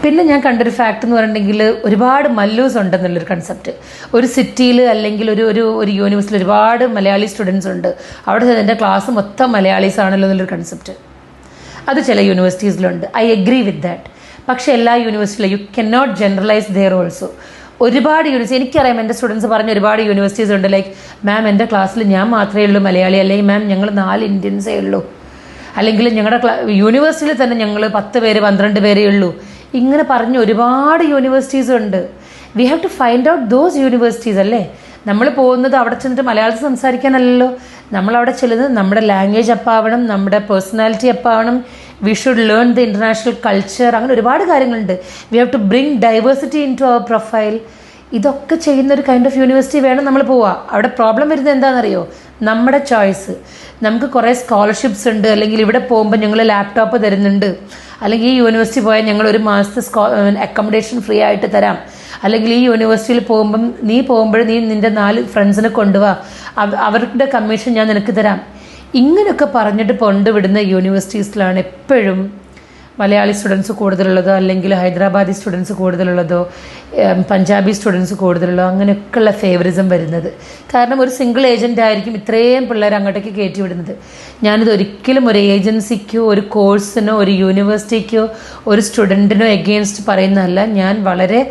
പിന്നെ ഞാൻ കണ്ടൊരു ഫാക്ട് എന്ന് പറഞ്ഞിട്ടുണ്ടെങ്കിൽ ഒരുപാട് മല്ലൂസ് ഉണ്ടെന്നുള്ളൊരു കൺസെപ്റ്റ്. ഒരു സിറ്റിയിൽ അല്ലെങ്കിൽ ഒരു യൂണിവേഴ്സിറ്റിയിൽ ഒരുപാട് മലയാളി സ്റ്റുഡൻസ് ഉണ്ട്. അവിടെ എൻ്റെ ക്ലാസ് മൊത്തം മലയാളീസ് ആണല്ലോ എന്നുള്ളൊരു കൺസെപ്റ്റ്. അത് ചില യൂണിവേഴ്സിറ്റീസിലുണ്ട്. I agree with that. പക്ഷേ എല്ലാ യൂണിവേഴ്സിറ്റിയിലും you can not generalize there also. ഒരുപാട് യൂണിവേഴ്സിറ്റി എനിക്കറിയാം, എൻ്റെ സ്റ്റുഡൻസ് പറഞ്ഞ ഒരുപാട് യൂണിവേഴ്സിറ്റീസ് ഉണ്ട്. ലൈക്ക് മാം എൻ്റെ ക്ലാസ്സിൽ ഞാൻ മാത്രമേ ഉള്ളൂ മലയാളി, അല്ലെങ്കിൽ മാം ഞങ്ങൾ 4 ഇന്ത്യൻസേ ഉള്ളൂ, അല്ലെങ്കിൽ ഞങ്ങളുടെ യൂണിവേഴ്സിറ്റിയിൽ തന്നെ ഞങ്ങൾ 10 പേര് 12 പേരേ ഉള്ളൂ. ഇങ്ങനെ പറഞ്ഞ് ഒരുപാട് യൂണിവേഴ്സിറ്റീസ് ഉണ്ട്. We have to find out those universities അല്ലേ. നമ്മൾ പോകുന്നത് അവിടെ ചെന്നിട്ട് മലയാളത്തിൽ സംസാരിക്കാനല്ലല്ലോ. നമ്മളവിടെ ചെല്ലുന്നത് നമ്മുടെ ലാംഗ്വേജ് അപ്പാവണം, നമ്മുടെ പേഴ്സണാലിറ്റി അപ്പാവണം. We should learn the international culture. അങ്ങനെ ഒരുപാട് കാര്യങ്ങളുണ്ട്. We have to bring diversity in to our profile. ഇതൊക്കെ ചെയ്യുന്ന ഒരു കൈൻഡ് ഓഫ് യൂണിവേഴ്സിറ്റി വേണം നമ്മൾ പോവുക. അവിടെ പ്രോബ്ലം വരുന്നത് എന്താണെന്നറിയോ? നമ്മുടെ ചോയ്സ്. നമുക്ക് കുറേ സ്കോളർഷിപ്സ് ഉണ്ട്, അല്ലെങ്കിൽ ഇവിടെ പോകുമ്പോൾ ഞങ്ങൾ ലാപ്ടോപ്പ് തരുന്നുണ്ട്, അല്ലെങ്കിൽ ഈ യൂണിവേഴ്സിറ്റി പോയാൽ ഞങ്ങൾ ഒരു മാസത്തെ അക്കോമഡേഷൻ ഫ്രീ ആയിട്ട് തരാം, അല്ലെങ്കിൽ ഈ യൂണിവേഴ്സിറ്റിയിൽ നീ പോകുമ്പോൾ നീ നിൻ്റെ 4 ഫ്രണ്ട്സിനെ കൊണ്ടുപോവാ, അവരുടെ കമ്മീഷൻ ഞാൻ നിനക്ക് തരാം. ഇങ്ങനെയൊക്കെ പറഞ്ഞിട്ട് കൊണ്ടുവിടുന്ന യൂണിവേഴ്സിറ്റീസിലാണ് എപ്പോഴും മലയാളി സ്റ്റുഡൻസ് കൂടുതലുള്ളതോ, അല്ലെങ്കിൽ ഹൈദരാബാദി സ്റ്റുഡൻസ് കൂടുതലുള്ളതോ, പഞ്ചാബി സ്റ്റുഡൻസ് കൂടുതലുള്ളതോ, അങ്ങനെയൊക്കെയുള്ള ഫേവറിസം വരുന്നത്. കാരണം ഒരു സിംഗിൾ ഏജൻ്റ് ആയിരിക്കും ഇത്രയും പിള്ളേർ അങ്ങോട്ടേക്ക് കയറ്റി വിടുന്നത്. ഞാനിത് ഒരിക്കലും ഒരു ഏജൻസിക്കോ ഒരു കോഴ്സിനോ ഒരു യൂണിവേഴ്സിറ്റിക്കോ ഒരു സ്റ്റുഡൻറ്റിനോ എഗെയിൻസ്റ്റ് പറയുന്നതല്ല. ഞാൻ വളരെ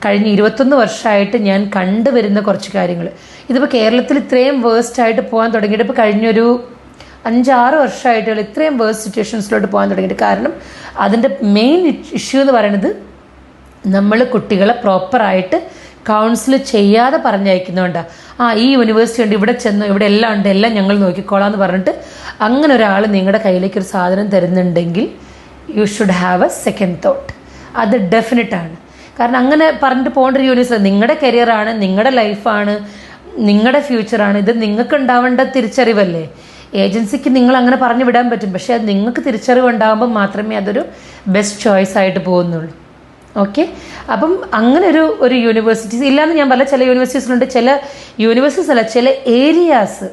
കഴിഞ്ഞ 21 വർഷമായിട്ട് ഞാൻ കണ്ടുവരുന്ന കുറച്ച് കാര്യങ്ങൾ. ഇതിപ്പോൾ കേരളത്തിൽ ഇത്രയും വേഴ്സ്റ്റായിട്ട് പോകാൻ തുടങ്ങിയിട്ട് ഇപ്പോൾ കഴിഞ്ഞൊരു 5-6 വർഷമായിട്ടുള്ള ഇത്രയും വേഴ്സ്റ്റ് സിറ്റുവേഷൻസിലോട്ട് പോകാൻ തുടങ്ങിയിട്ട്. കാരണം അതിൻ്റെ മെയിൻ ഇഷ്യൂ എന്ന് പറയുന്നത് നമ്മൾ കുട്ടികളെ പ്രോപ്പറായിട്ട് കൗൺസിൽ ചെയ്യാതെ പറഞ്ഞയക്കുന്നതുകൊണ്ടാണ്. ഈ യൂണിവേഴ്സിറ്റി ഉണ്ട്, ഇവിടെ ചെന്നു, ഇവിടെ എല്ലാം ഉണ്ട്, എല്ലാം ഞങ്ങൾ നോക്കിക്കോളാം എന്ന് പറഞ്ഞിട്ട് അങ്ങനെ ഒരാൾ നിങ്ങളുടെ കയ്യിലേക്ക് ഒരു സാധനം തരുന്നുണ്ടെങ്കിൽ you should have a second thought. അത് ഡെഫിനറ്റാണ്. കാരണം അങ്ങനെ പറഞ്ഞിട്ട് പോകേണ്ട ഒരു യൂണിവേഴ്സിറ്റി നിങ്ങളുടെ കരിയറാണ്, നിങ്ങളുടെ ലൈഫാണ്, നിങ്ങളുടെ ഫ്യൂച്ചറാണ്. ഇത് നിങ്ങൾക്ക് ഉണ്ടാവേണ്ട തിരിച്ചറിവല്ലേ. ഏജൻസിക്ക് നിങ്ങൾ അങ്ങനെ പറഞ്ഞു വിടാൻ പറ്റും, പക്ഷേ അത് നിങ്ങൾക്ക് തിരിച്ചറിവ് ഉണ്ടാകുമ്പോൾ മാത്രമേ അതൊരു ബെസ്റ്റ് ചോയ്സ് ആയിട്ട് പോകുന്നുള്ളൂ. ഓക്കെ, അപ്പം അങ്ങനെ ഒരു യൂണിവേഴ്സിറ്റീസ് ഇല്ലയെന്ന് ഞാൻ പറഞ്ഞ ചില യൂണിവേഴ്സിറ്റീസിലുണ്ട്. ചില യൂണിവേഴ്സിറ്റീസ് അല്ല, ചില ഏരിയാസ്,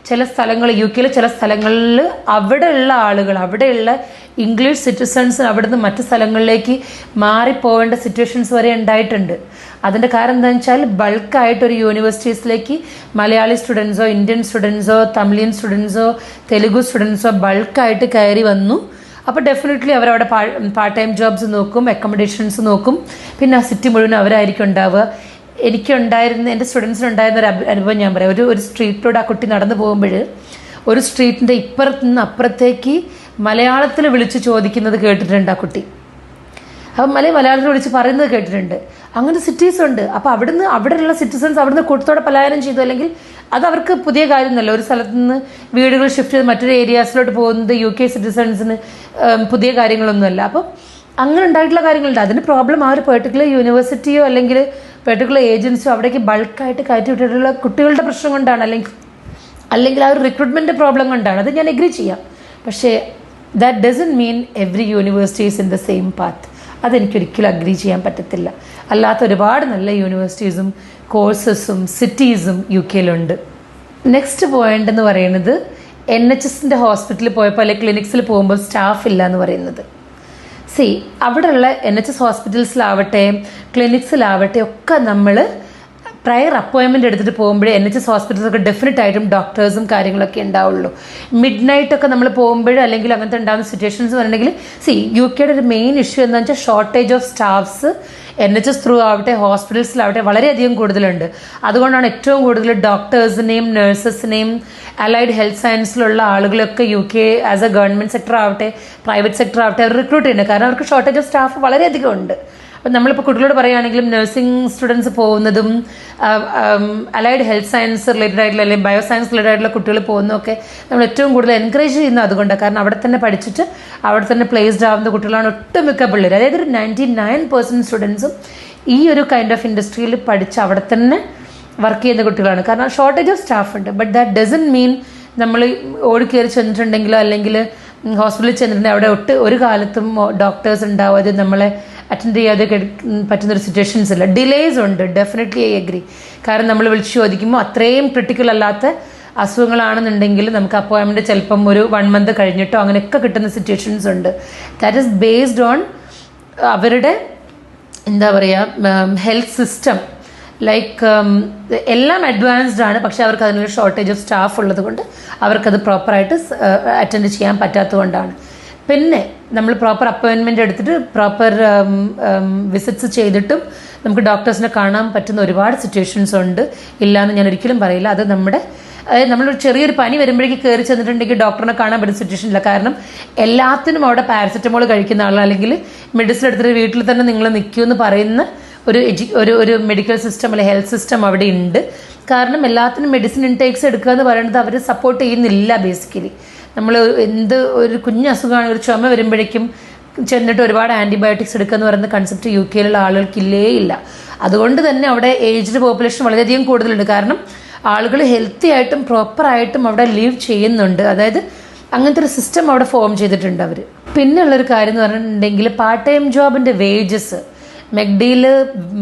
ചില സ്ഥലങ്ങൾ UK ചില സ്ഥലങ്ങളിൽ അവിടെയുള്ള ആളുകൾ, അവിടെയുള്ള ഇംഗ്ലീഷ് സിറ്റിസൺസ് അവിടുന്ന് മറ്റു സ്ഥലങ്ങളിലേക്ക് മാറിപ്പോവേണ്ട സിറ്റുവേഷൻസ് വരെ ഉണ്ടായിട്ടുണ്ട്. അതിൻ്റെ കാരണം എന്താണെന്ന് വെച്ചാൽ ബൾക്കായിട്ട് ഒരു യൂണിവേഴ്സിറ്റീസിലേക്ക് മലയാളി സ്റ്റുഡൻസോ ഇന്ത്യൻ സ്റ്റുഡൻസോ തമിഴിയൻ സ്റ്റുഡൻസോ തെലുഗു സ്റ്റുഡൻസോ ബൾക്കായിട്ട് കയറി വന്നു. അപ്പോൾ ഡെഫിനറ്റ്ലി അവരവിടെ പാർട്ട് ടൈം ജോബ്സ് നോക്കും, അക്കോമഡേഷൻസ് നോക്കും. പിന്നെ ആ സിറ്റി മുഴുവൻ അവരായിരിക്കും ഉണ്ടാവുക. എൻ്റെ സ്റ്റുഡൻസിനുണ്ടായിരുന്ന ഒരു അനുഭവം ഞാൻ പറയാം. ഒരു സ്ട്രീറ്റിലൂടെ ആ കുട്ടി നടന്നു പോകുമ്പോൾ ഒരു സ്ട്രീറ്റിൻ്റെ ഇപ്പുറത്ത് നിന്ന് അപ്പുറത്തേക്ക് മലയാളത്തിൽ വിളിച്ച് ചോദിക്കുന്നത് കേട്ടിട്ടുണ്ട് ആ കുട്ടി. അപ്പം മലയാളത്തിൽ വിളിച്ച് പറയുന്നത് കേട്ടിട്ടുണ്ട്. അങ്ങനെ സിറ്റീസ് ഉണ്ട്. അപ്പോൾ അവിടെയുള്ള സിറ്റിസൺസ് അവിടുന്ന് കൂട്ടത്തോടെ പലായനം ചെയ്തു. അല്ലെങ്കിൽ അത് അവർക്ക് പുതിയ കാര്യമൊന്നുമല്ല. ഒരു സ്ഥലത്ത് നിന്ന് വീടുകൾ ഷിഫ്റ്റ് ചെയ്ത് മറ്റൊരു ഏരിയാസിലോട്ട് പോകുന്നത് UK സിറ്റിസൺസിന് പുതിയ കാര്യങ്ങളൊന്നുമല്ല. അപ്പം അങ്ങനെ ഉണ്ടായിട്ടുള്ള കാര്യങ്ങളുണ്ട്. അതിന് പ്രോബ്ലം ആ ഒരു പെർട്ടിക്കുലർ യൂണിവേഴ്സിറ്റിയോ അല്ലെങ്കിൽ പെർട്ടിക്കുലർ ഏജൻസിയോ അവിടേക്ക് ബൾക്കായിട്ട് കയറ്റി വിട്ടിട്ടുള്ള കുട്ടികളുടെ പ്രശ്നം കൊണ്ടാണ്, അല്ലെങ്കിൽ ആ ഒരു റിക്രൂട്ട്മെൻറ്റ് പ്രോബ്ലം കൊണ്ടാണ്. അത് ഞാൻ എഗ്രി ചെയ്യാം. പക്ഷേ that doesn't mean every university is in the same path. അതെനിക്കൊരിക്കലും അഗ്രി ചെയ്യാൻ പറ്റത്തില്ല. അല്ലാത്ത ഒരുപാട് നല്ല യൂണിവേഴ്സിറ്റീസും കോഴ്സസും സിറ്റീസും UK നെക്സ്റ്റ് പോയിന്റ് എന്ന് പറയുന്നത് NHS ഹോസ്പിറ്റലിൽ പോയപ്പോൾ അല്ലെങ്കിൽ ക്ലിനിക്സിൽ പോകുമ്പോൾ സ്റ്റാഫ് ഇല്ല എന്ന് പറയുന്നത്. അവിടെയുള്ള NHS ഹോസ്പിറ്റൽസിലാവട്ടെ ക്ലിനിക്സിലാവട്ടെ ഒക്കെ നമ്മൾ പ്രയർ അപ്പോയിൻമെൻറ്റ് എടുത്തിട്ട് പോകുമ്പോഴേ NHS ഹോസ്പിറ്റൽസൊക്കെ ഡെഫിനറ്റ് ആയിട്ടും ഡോക്ടേഴ്സും കാര്യങ്ങളൊക്കെ ഉണ്ടാവുള്ളൂ. മിഡ് നൈറ്റൊക്കെ നമ്മൾ പോകുമ്പോൾ അല്ലെങ്കിൽ അങ്ങനത്തെ ഉണ്ടാകുന്ന സിറ്റുവേഷൻസ് പറഞ്ഞിട്ടുണ്ടെങ്കിൽ UK ഒരു മെയിൻ ഇഷ്യൂ എന്താണെന്ന് വെച്ചാൽ shortage of staffs NHS through ആവട്ടെ ഹോസ്പിറ്റൽസിലാവട്ടെ വളരെയധികം കൂടുതലുണ്ട്. അതുകൊണ്ടാണ് ഏറ്റവും കൂടുതൽ ഡോക്ടേഴ്സിനെയും നഴ്സസിനെയും അലൈഡ് ഹെൽത്ത് സയൻസിലുള്ള ആളുകളൊക്കെ UK as a government sector ആവട്ടെ പ്രൈവറ്റ് സെക്ടർ ആവട്ടെ അവർ റിക്രൂട്ട് ചെയ്യുന്നത്. കാരണം അവർക്ക് ഷോർട്ടേജ് ഓഫ് സ്റ്റാഫ് വളരെയധികം ഉണ്ട്. അപ്പം നമ്മളിപ്പോൾ കുട്ടികളോട് പറയുകയാണെങ്കിലും നഴ്സിംഗ് സ്റ്റുഡൻസ് പോകുന്നതും അലൈഡ് ഹെൽത്ത് സയൻസ് റിലേറ്റഡ് ആയിട്ടുള്ള അല്ലെങ്കിൽ ബയോ സയൻസ് റിലേറ്റഡ് ആയിട്ടുള്ള കുട്ടികൾ പോകുന്നതൊക്കെ നമ്മൾ ഏറ്റവും കൂടുതൽ എൻകറേജ് ചെയ്യുന്നത് അതുകൊണ്ടാണ്. കാരണം അവിടെ തന്നെ പഠിച്ചിട്ട് അവിടെ തന്നെ പ്ലേസ്ഡ് ആവുന്ന കുട്ടികളാണ് ഒട്ടുമിക്ക പിള്ളേർ. അതായത് ഒരു 99% സ്റ്റുഡൻസും ഈ ഒരു കൈൻഡ് ഓഫ് ഇൻഡസ്ട്രിയിൽ പഠിച്ച് അവിടെ തന്നെ വർക്ക് ചെയ്യുന്ന കുട്ടികളാണ്. കാരണം ഷോർട്ടേജ് ഓഫ് സ്റ്റാഫ് ഉണ്ട്. ബട്ട് ദാറ്റ് ഡസൻറ്റ് മീൻ നമ്മൾ ഓടിക്കയറി ചെന്നിട്ടുണ്ടെങ്കിലോ അല്ലെങ്കിൽ ഹോസ്പിറ്റലിൽ ചെന്നിട്ടുണ്ടെങ്കിൽ അവിടെ ഒരു കാലത്തും ഡോക്ടേഴ്സ് ഉണ്ടാവാതെ നമ്മളെ അറ്റൻഡ് ചെയ്യാതെ പറ്റുന്നൊരു സിറ്റുവേഷൻസ് ഇല്ല. ഡിലേസ് ഉണ്ട്, ഡെഫിനറ്റ്ലി ഐ എഗ്രി. കാരണം നമ്മൾ വിളിച്ച് ചോദിക്കുമ്പോൾ അത്രയും ക്രിട്ടിക്കൽ അല്ലാത്ത അസുഖങ്ങളാണെന്നുണ്ടെങ്കിൽ നമുക്ക് അപ്പോയിൻമെൻറ്റ് ചിലപ്പം ഒരു 1 month കഴിഞ്ഞിട്ടോ അങ്ങനെയൊക്കെ കിട്ടുന്ന സിറ്റുവേഷൻസ് ഉണ്ട്. ദാറ്റ് ഈസ് ബേസ്ഡ് ഓൺ അവരുടെ എന്താ പറയുക ഹെൽത്ത് സിസ്റ്റം. ലൈക്ക് എല്ലാം അഡ്വാൻസ്ഡ് ആണ്, പക്ഷെ അവർക്ക് അതിനൊരു ഷോർട്ടേജ് ഓഫ് സ്റ്റാഫ് ഉള്ളത് കൊണ്ട് അവർക്കത് പ്രോപ്പറായിട്ട് അറ്റൻഡ് ചെയ്യാൻ പറ്റാത്തത് കൊണ്ടാണ്. പിന്നെ നമ്മൾ പ്രോപ്പർ അപ്പോയിൻമെൻറ്റ് എടുത്തിട്ട് പ്രോപ്പർ വിസിറ്റ്സ് ചെയ്തിട്ടും നമുക്ക് ഡോക്ടേഴ്സിനെ കാണാൻ പറ്റുന്ന ഒരുപാട് സിറ്റുവേഷൻസ് ഉണ്ട്. ഇല്ലയെന്ന് ഞാൻ ഒരിക്കലും പറയില്ല. അത് നമ്മളൊരു ചെറിയൊരു പനി വരുമ്പോഴേക്ക് കയറി ചെന്നിട്ടുണ്ടെങ്കിൽ ഡോക്ടറിനെ കാണാൻ പറ്റുന്ന സിറ്റുവേഷൻ ഇല്ല. കാരണം എല്ലാത്തിനും അവിടെ പാരസെറ്റമോൾ കഴിക്കുന്ന ആൾ അല്ലെങ്കിൽ മെഡിസിൻ എടുത്തിട്ട് വീട്ടിൽ തന്നെ നിങ്ങൾ നിൽക്കുമെന്ന് പറയുന്ന ഒരു മെഡിക്കൽ സിസ്റ്റം അല്ലെങ്കിൽ ഹെൽത്ത് സിസ്റ്റം അവിടെ ഉണ്ട്. കാരണം എല്ലാത്തിനും മെഡിസിൻ ഇൻടേക്സ് എടുക്കുക എന്ന് പറയുന്നത് അവർ സപ്പോർട്ട് ചെയ്യുന്നില്ല. ബേസിക്കലി നമ്മൾ ഒരു കുഞ്ഞ് അസുഖമാണ്, ഒരു ചുമ വരുമ്പോഴേക്കും ചെന്നിട്ട് ഒരുപാട് ആൻറ്റിബയോട്ടിക്സ് എടുക്കുക എന്ന് പറയുന്ന കൺസെപ്റ്റ് UK ആളുകൾക്കില്ലേ ഇല്ല. അതുകൊണ്ട് തന്നെ അവിടെ ഏജ്ഡ് പോപ്പുലേഷൻ വളരെയധികം കൂടുതലുണ്ട്. കാരണം ആളുകൾ ഹെൽത്തി ആയിട്ടും പ്രോപ്പറായിട്ടും അവിടെ ലീവ് ചെയ്യുന്നുണ്ട്. അതായത് അങ്ങനത്തെ ഒരു സിസ്റ്റം അവിടെ ഫോം ചെയ്തിട്ടുണ്ട് അവർ. പിന്നെയുള്ളൊരു കാര്യം എന്ന് പറഞ്ഞിട്ടുണ്ടെങ്കിൽ പാർട്ട് ടൈം ജോബിൻ്റെ വേജസ് മെക്ഡിയിൽ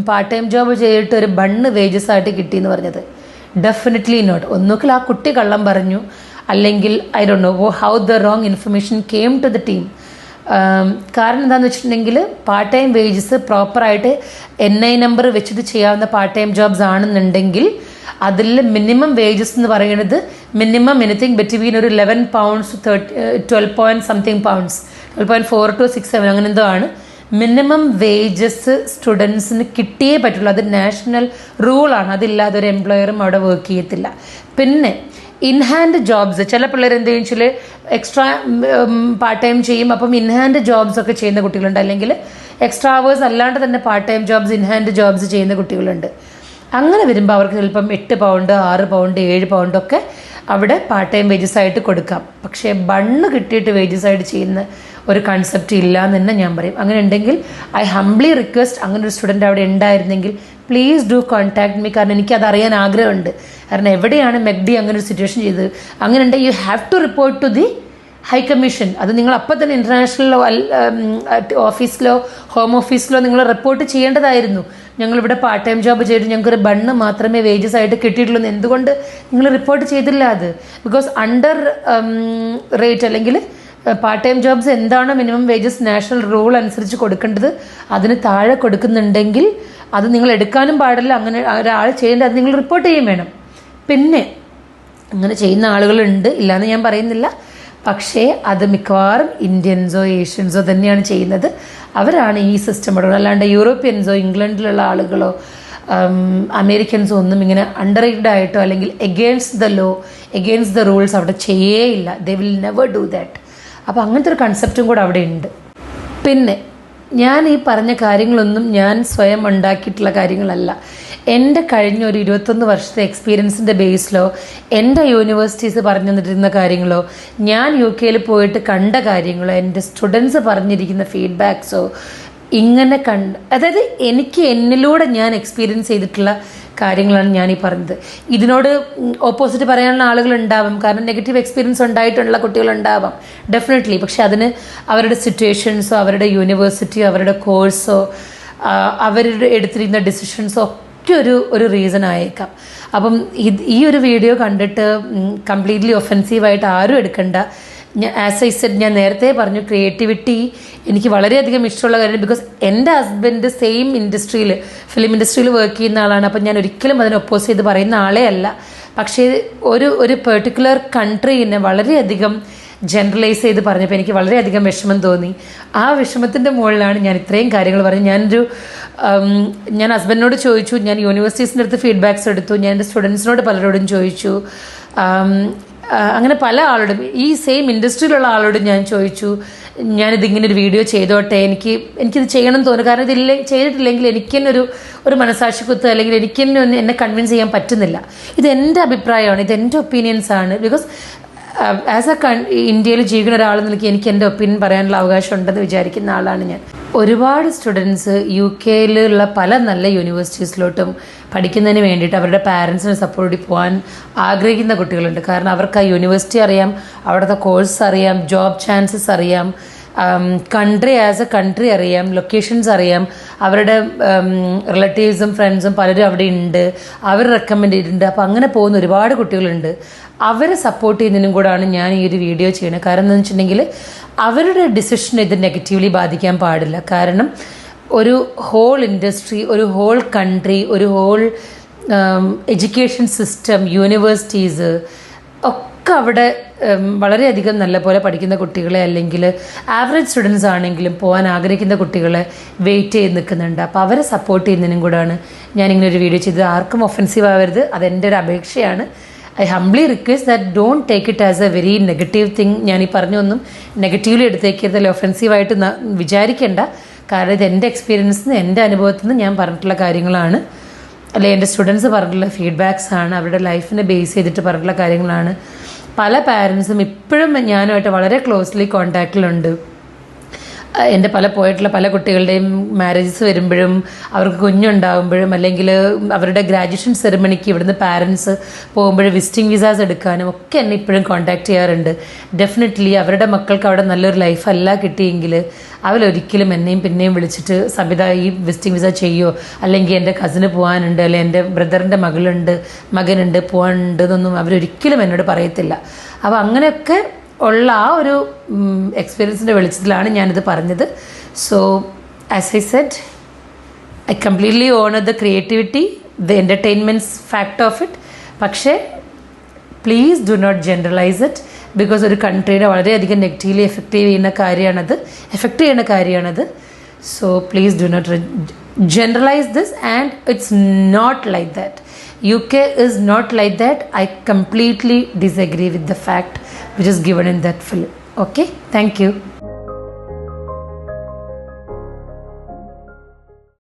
പാർട്ട് ടൈം ജോബ് ചെയ്തിട്ട് ഒരു ബണ്ണ് വേജസ് ആയിട്ട് കിട്ടിയെന്ന് പറഞ്ഞത് ഡെഫിനറ്റ്ലി നോട്ട്. ഒന്നുകിൽ ആ കുട്ടി കള്ളം പറഞ്ഞു, അല്ലെങ്കിൽ I don't know how the wrong information came to the team. കാരണം എന്താണെന്ന് വെച്ചിട്ടുണ്ടെങ്കിൽ പാർട്ട് ടൈം വേജസ് പ്രോപ്പറായിട്ട് NI നമ്പർ വെച്ചിട്ട് ചെയ്യാവുന്ന പാർട്ട് ടൈം ജോബ്സ് ആണെന്നുണ്ടെങ്കിൽ അതിൽ മിനിമം വേജസ് എന്ന് പറയുന്നത് മിനിമം എനിത്തിങ് ബിറ്റ്വീൻ ഒരു 11 pounds to 12 point something pounds, 12.4 to 6.7 അങ്ങനെ എന്തോ ആണ് മിനിമം വേജസ് സ്റ്റുഡൻസിന് കിട്ടിയേ പറ്റുള്ളൂ. അത് നാഷണൽ റൂളാണ്. അതില്ലാതെ ഒരു എംപ്ലോയറും അവിടെ വർക്ക് ചെയ്യത്തില്ല. പിന്നെ ഇൻ ഹാൻഡ് ജോബ്സ് ചില പിള്ളേർ എന്ത് വെച്ചാൽ എക്സ്ട്രാ പാർട്ട് ടൈം ചെയ്യും. അപ്പം ഇൻ ഹാൻഡ് ജോബ്സ് ഒക്കെ ചെയ്യുന്ന കുട്ടികളുണ്ട്, അല്ലെങ്കിൽ എക്സ്ട്രാ അവേഴ്സ് അല്ലാണ്ട് തന്നെ part time jobs in hand jobs ചെയ്യുന്ന കുട്ടികളുണ്ട്. അങ്ങനെ വരുമ്പോൾ അവർക്ക് ചിലപ്പം 8 pound 6 pound 7 pound ഒക്കെ അവിടെ പാർട്ട് ടൈം വേജസ് ആയിട്ട് കൊടുക്കാം. പക്ഷേ ബണ്ണ് കിട്ടിയിട്ട് വേജസ് ആയിട്ട് ചെയ്യുന്ന ഒരു കൺസെപ്റ്റ് ഇല്ല എന്ന് തന്നെ ഞാൻ പറയും. അങ്ങനെ ഉണ്ടെങ്കിൽ ഐ ഹംബ്ലി റിക്വസ്റ്റ് അങ്ങനെ ഒരു സ്റ്റുഡൻറ്റ് അവിടെ ഉണ്ടായിരുന്നെങ്കിൽ പ്ലീസ് ഡു കോൺടാക്ട് മീ. കാരണം എനിക്കത് അറിയാൻ ആഗ്രഹമുണ്ട്. കാരണം എവിടെയാണ് മെക്ഡി അങ്ങനെ ഒരു സിറ്റുവേഷൻ ചെയ്തത്? അങ്ങനെ ഉണ്ടെങ്കിൽ you have to report to the high commission. അത് നിങ്ങൾ അപ്പം തന്നെ ഇൻ്റർനാഷണലോ ഓഫീസിലോ ഹോം ഓഫീസിലോ നിങ്ങൾ റിപ്പോർട്ട് ചെയ്യേണ്ടതായിരുന്നു. ഞങ്ങളിവിടെ പാർട്ട് ടൈം ജോബ് ചെയ്തിട്ട് ഞങ്ങൾക്കൊരു ബണ്ണ് മാത്രമേ വേജസ് ആയിട്ട് കിട്ടിയിട്ടുള്ളൂ. എന്തുകൊണ്ട് നിങ്ങൾ റിപ്പോർട്ട് ചെയ്തില്ല? അത് ബിക്കോസ് അണ്ടർ റേറ്റ് അല്ലെങ്കിൽ പാർട്ട് ടൈം ജോബ്സ് എന്താണോ മിനിമം വേജസ് നാഷണൽ റൂൾ അനുസരിച്ച് കൊടുക്കേണ്ടത് അതിന് താഴെ കൊടുക്കുന്നുണ്ടെങ്കിൽ അത് നിങ്ങൾ എടുക്കാനും പാടില്ല. അങ്ങനെ ഒരാൾ ചെയ്യേണ്ടത് അത് നിങ്ങൾ റിപ്പോർട്ട് ചെയ്യും വേണം. പിന്നെ അങ്ങനെ ചെയ്യുന്ന ആളുകളുണ്ട്, ഇല്ലയെന്ന് ഞാൻ പറയുന്നില്ല. പക്ഷേ അത് മിക്കവാറും ഇന്ത്യൻസോ ഏഷ്യൻസോ തന്നെയാണ് ചെയ്യുന്നത്. അവരാണ് ഈ സിസ്റ്റം എടുക്കുന്നത്. അല്ലാണ്ട് യൂറോപ്യൻസോ ഇംഗ്ലണ്ടിലുള്ള ആളുകളോ അമേരിക്കൻസോ ഒന്നും ഇങ്ങനെ അണ്ടർ റേറ്റഡ് ആയിട്ടോ അല്ലെങ്കിൽ against the law against the rules അവിടെ ചെയ്യേയില്ല. They will never do that. അപ്പോൾ അങ്ങനത്തെ ഒരു കൺസെപ്റ്റും കൂടെ അവിടെ ഉണ്ട്. പിന്നെ ഞാൻ ഈ പറഞ്ഞ കാര്യങ്ങളൊന്നും ഞാൻ സ്വയം ഉണ്ടാക്കിയിട്ടുള്ള കാര്യങ്ങളല്ല. എൻ്റെ കഴിഞ്ഞ ഒരു 21 വർഷത്തെ എക്സ്പീരിയൻസിൻ്റെ ബേസിലോ എൻ്റെ യൂണിവേഴ്സിറ്റീസ് പറഞ്ഞു തന്നിരുന്ന കാര്യങ്ങളോ ഞാൻ UK പോയിട്ട് കണ്ട കാര്യങ്ങളോ എൻ്റെ സ്റ്റുഡൻസ് പറഞ്ഞിരിക്കുന്ന ഫീഡ്ബാക്സോ ഇങ്ങനെ അതായത് എനിക്ക് എന്നിലൂടെ ഞാൻ എക്സ്പീരിയൻസ് ചെയ്തിട്ടുള്ള കാര്യങ്ങളാണ് ഞാൻ ഈ പറഞ്ഞത്. ഇതിനോട് ഓപ്പോസിറ്റ് പറയാനുള്ള ആളുകളുണ്ടാവാം, കാരണം നെഗറ്റീവ് എക്സ്പീരിയൻസ് ഉണ്ടായിട്ടുള്ള കുട്ടികളുണ്ടാവാം ഡെഫിനറ്റ്ലി. പക്ഷെ അതിന് അവരുടെ സിറ്റുവേഷൻസോ അവരുടെ യൂണിവേഴ്സിറ്റിയോ അവരുടെ കോഴ്സോ അവരുടെ എടുത്തിരിക്കുന്ന ഡിസിഷൻസോ ഒക്കെ ഒരു റീസൺ ആയേക്കാം. അപ്പം ഈ ഒരു വീഡിയോ കണ്ടിട്ട് കംപ്ലീറ്റ്ലി ഒഫെൻസീവായിട്ട് ആരും എടുക്കണ്ട. ആസ് ഐ സെഡ്, ഞാൻ നേരത്തെ പറഞ്ഞു ക്രിയേറ്റിവിറ്റി എനിക്ക് വളരെയധികം ഇഷ്ടമുള്ള കാര്യമാണ്. ബിക്കോസ് എൻ്റെ ഹസ്ബൻഡ് സെയിം ഇൻഡസ്ട്രിയിൽ ഫിലിം ഇൻഡസ്ട്രിയിൽ വർക്ക് ചെയ്യുന്ന ആളാണ്. അപ്പം ഞാൻ ഒരിക്കലും അതിനെ ഒപ്പോസ് ചെയ്ത് പറയുന്ന ആളേ അല്ല. പക്ഷേ ഒരു പെർട്ടിക്കുലർ കൺട്രീനെ വളരെയധികം ജനറലൈസ് ചെയ്ത് പറഞ്ഞപ്പോൾ എനിക്ക് വളരെയധികം വിഷമം തോന്നി. ആ വിഷമത്തിൻ്റെ മുകളിലാണ് ഞാൻ ഇത്രയും കാര്യങ്ങൾ പറഞ്ഞു. ഞാൻ ഹസ്ബൻഡിനോട് ചോദിച്ചു, ഞാൻ യൂണിവേഴ്സിറ്റീസിൻ്റെ അടുത്ത് ഫീഡ്ബാക്സ് എടുത്തു, ഞാൻ എൻ്റെ സ്റ്റുഡൻസിനോട് പലരോടും ചോദിച്ചു, അങ്ങനെ പല ആളോടും ഈ സെയിം ഇൻഡസ്ട്രിയിലുള്ള ആളോടും ഞാൻ ചോദിച്ചു, ഞാനിതിങ്ങനെ ഒരു വീഡിയോ ചെയ്തോട്ടെ, എനിക്കിത് ചെയ്യണം തോന്നുന്നു. കാരണം ചെയ്തിട്ടില്ലെങ്കിൽ എനിക്ക് തന്നെ ഒരു മനസാക്ഷിക്കുത്ത് അല്ലെങ്കിൽ എനിക്ക് തന്നെ എന്നെ കൺവിൻസ് ചെയ്യാൻ പറ്റുന്നില്ല. ഇത് എൻ്റെ അഭിപ്രായമാണ്, ഇത് എൻ്റെ ഒപ്പീനിയൻസാണ്. ബിക്കോസ് ആസ് ഇന്ത്യയിൽ ജീവിക്കുന്ന ഒരാളെന്ന് എനിക്ക് എൻ്റെ ഒപ്പീനിയൻ പറയാനുള്ള അവകാശം ഉണ്ടെന്ന് വിചാരിക്കുന്ന ആളാണ് ഞാൻ. ഒരുപാട് സ്റ്റുഡൻസ് UK പല നല്ല യൂണിവേഴ്സിറ്റീസിലോട്ടും പഠിക്കുന്നതിന് വേണ്ടിയിട്ട് അവരുടെ പാരൻസിനെ സപ്പോർട്ട് പോകാൻ ആഗ്രഹിക്കുന്ന കുട്ടികളുണ്ട്. കാരണം അവർക്ക് ആ യൂണിവേഴ്സിറ്റി അറിയാം, അവിടുത്തെ കോഴ്സ് അറിയാം, ജോബ് ചാൻസസ് അറിയാം, കൺട്രി ആസ് എ കൺട്രി അറിയാം, ലൊക്കേഷൻസ് അറിയാം, അവരുടെ റിലേറ്റീവ്സും ഫ്രണ്ട്സും പലരും അവിടെ ഉണ്ട്, അവർ റെക്കമെൻഡ് ചെയ്തിട്ടുണ്ട്. അപ്പോൾ അങ്ങനെ പോകുന്ന ഒരുപാട് കുട്ടികളുണ്ട്. അവരെ സപ്പോർട്ട് ചെയ്യുന്നതിനും കൂടാണ് ഞാൻ ഈ ഒരു വീഡിയോ ചെയ്യുന്നത്. കാരണം എന്താണെന്ന് വെച്ചിട്ടുണ്ടെങ്കിൽ അവരുടെ ഡിസിഷനെ ഇത് നെഗറ്റീവ്ലി ബാധിക്കാൻ പാടില്ല. കാരണം ഒരു ഹോൾ ഇൻഡസ്ട്രി, ഒരു ഹോൾ കൺട്രി, ഒരു ഹോൾ എഡ്യൂക്കേഷൻ സിസ്റ്റം, യൂണിവേഴ്സിറ്റീസ് ഒക്കെ അവിടെ വളരെയധികം നല്ലപോലെ പഠിക്കുന്ന കുട്ടികളെ അല്ലെങ്കിൽ ആവറേജ് സ്റ്റുഡൻസ് ആണെങ്കിലും പോകാൻ ആഗ്രഹിക്കുന്ന കുട്ടികളെ വെയിറ്റ് ചെയ്ത് നിൽക്കുന്നുണ്ട്. അപ്പോൾ അവരെ സപ്പോർട്ട് ചെയ്യുന്നതിനും കൂടാണ് ഞാനിങ്ങനെ ഒരു വീഡിയോ ചെയ്തത്. ആർക്കും ഒഫെൻസീവ് ആവരുത്, അതെൻ്റെ ഒരു അപേക്ഷയാണ്. I humbly request that don't take it as a very negative thing. ഞാൻ ഈ പറഞ്ഞൊന്നും നെഗറ്റീവ്ലി എടുത്തേക്കരുത്, അല്ലെങ്കിൽ ഒഫെൻസീവായിട്ട് വിചാരിക്കേണ്ട. കാരണം ഇത് എൻ്റെ എക്സ്പീരിയൻസിൽ നിന്ന് എൻ്റെ അനുഭവത്തിൽ നിന്ന് ഞാൻ പറഞ്ഞിട്ടുള്ള കാര്യങ്ങളാണ്, അല്ലെങ്കിൽ എൻ്റെ സ്റ്റുഡൻസ് പറഞ്ഞിട്ടുള്ള ഫീഡ്ബാക്സ് ആണ്, അവരുടെ ലൈഫിനെ ബേസ് ചെയ്തിട്ട് പറഞ്ഞിട്ടുള്ള കാര്യങ്ങളാണ്. പല പാരൻസും ഇപ്പോഴും ഞാനുമായിട്ട് വളരെ ക്ലോസ്ലി കോൺടാക്റ്റിലുണ്ട്. എൻ്റെ പോയിട്ടുള്ള പല കുട്ടികളുടെയും മാരേജസ് വരുമ്പോഴും അവർക്ക് കുഞ്ഞുണ്ടാകുമ്പോഴും അല്ലെങ്കിൽ അവരുടെ ഗ്രാജുവേഷൻ സെറിമണിക്ക് ഇവിടുന്ന് പാരൻസ് പോകുമ്പോഴും വിസിറ്റിംഗ് വിസാസ് എടുക്കാനും ഒക്കെ എന്നെ ഇപ്പോഴും കോൺടാക്ട് ചെയ്യാറുണ്ട്. ഡെഫിനറ്റ്ലി അവരുടെ മക്കൾക്ക് അവിടെ നല്ലൊരു ലൈഫല്ല കിട്ടിയെങ്കിൽ അവരൊരിക്കലും എന്നെയും പിന്നെയും വിളിച്ചിട്ട് സബിത ഈ വിസിറ്റിംഗ് വിസ ചെയ്യുമോ, അല്ലെങ്കിൽ എൻ്റെ കസിന് പോകാനുണ്ട്, അല്ലെങ്കിൽ എൻ്റെ ബ്രദറിൻ്റെ മകനുണ്ട് പോകാനുണ്ട് എന്നൊന്നും അവരൊരിക്കലും എന്നോട് പറയത്തില്ല. അപ്പോൾ അങ്ങനെയൊക്കെ ഉള്ള ആ ഒരു എക്സ്പീരിയൻസിൻ്റെ വെളിച്ചത്തിലാണ് ഞാനിത് പറഞ്ഞത്. So as I said, I completely honour the creativity, the entertainments fact of it. പക്ഷേ please do not generalize it, because ഒരു കൺട്രീനെ വളരെയധികം നെഗറ്റീവ്ലി എഫക്റ്റ് ചെയ്യുന്ന കാര്യമാണത്. So please do not generalize this, and it's not like that. UK is not like that. I completely disagree with the fact which is given in that film. Okay, thank you.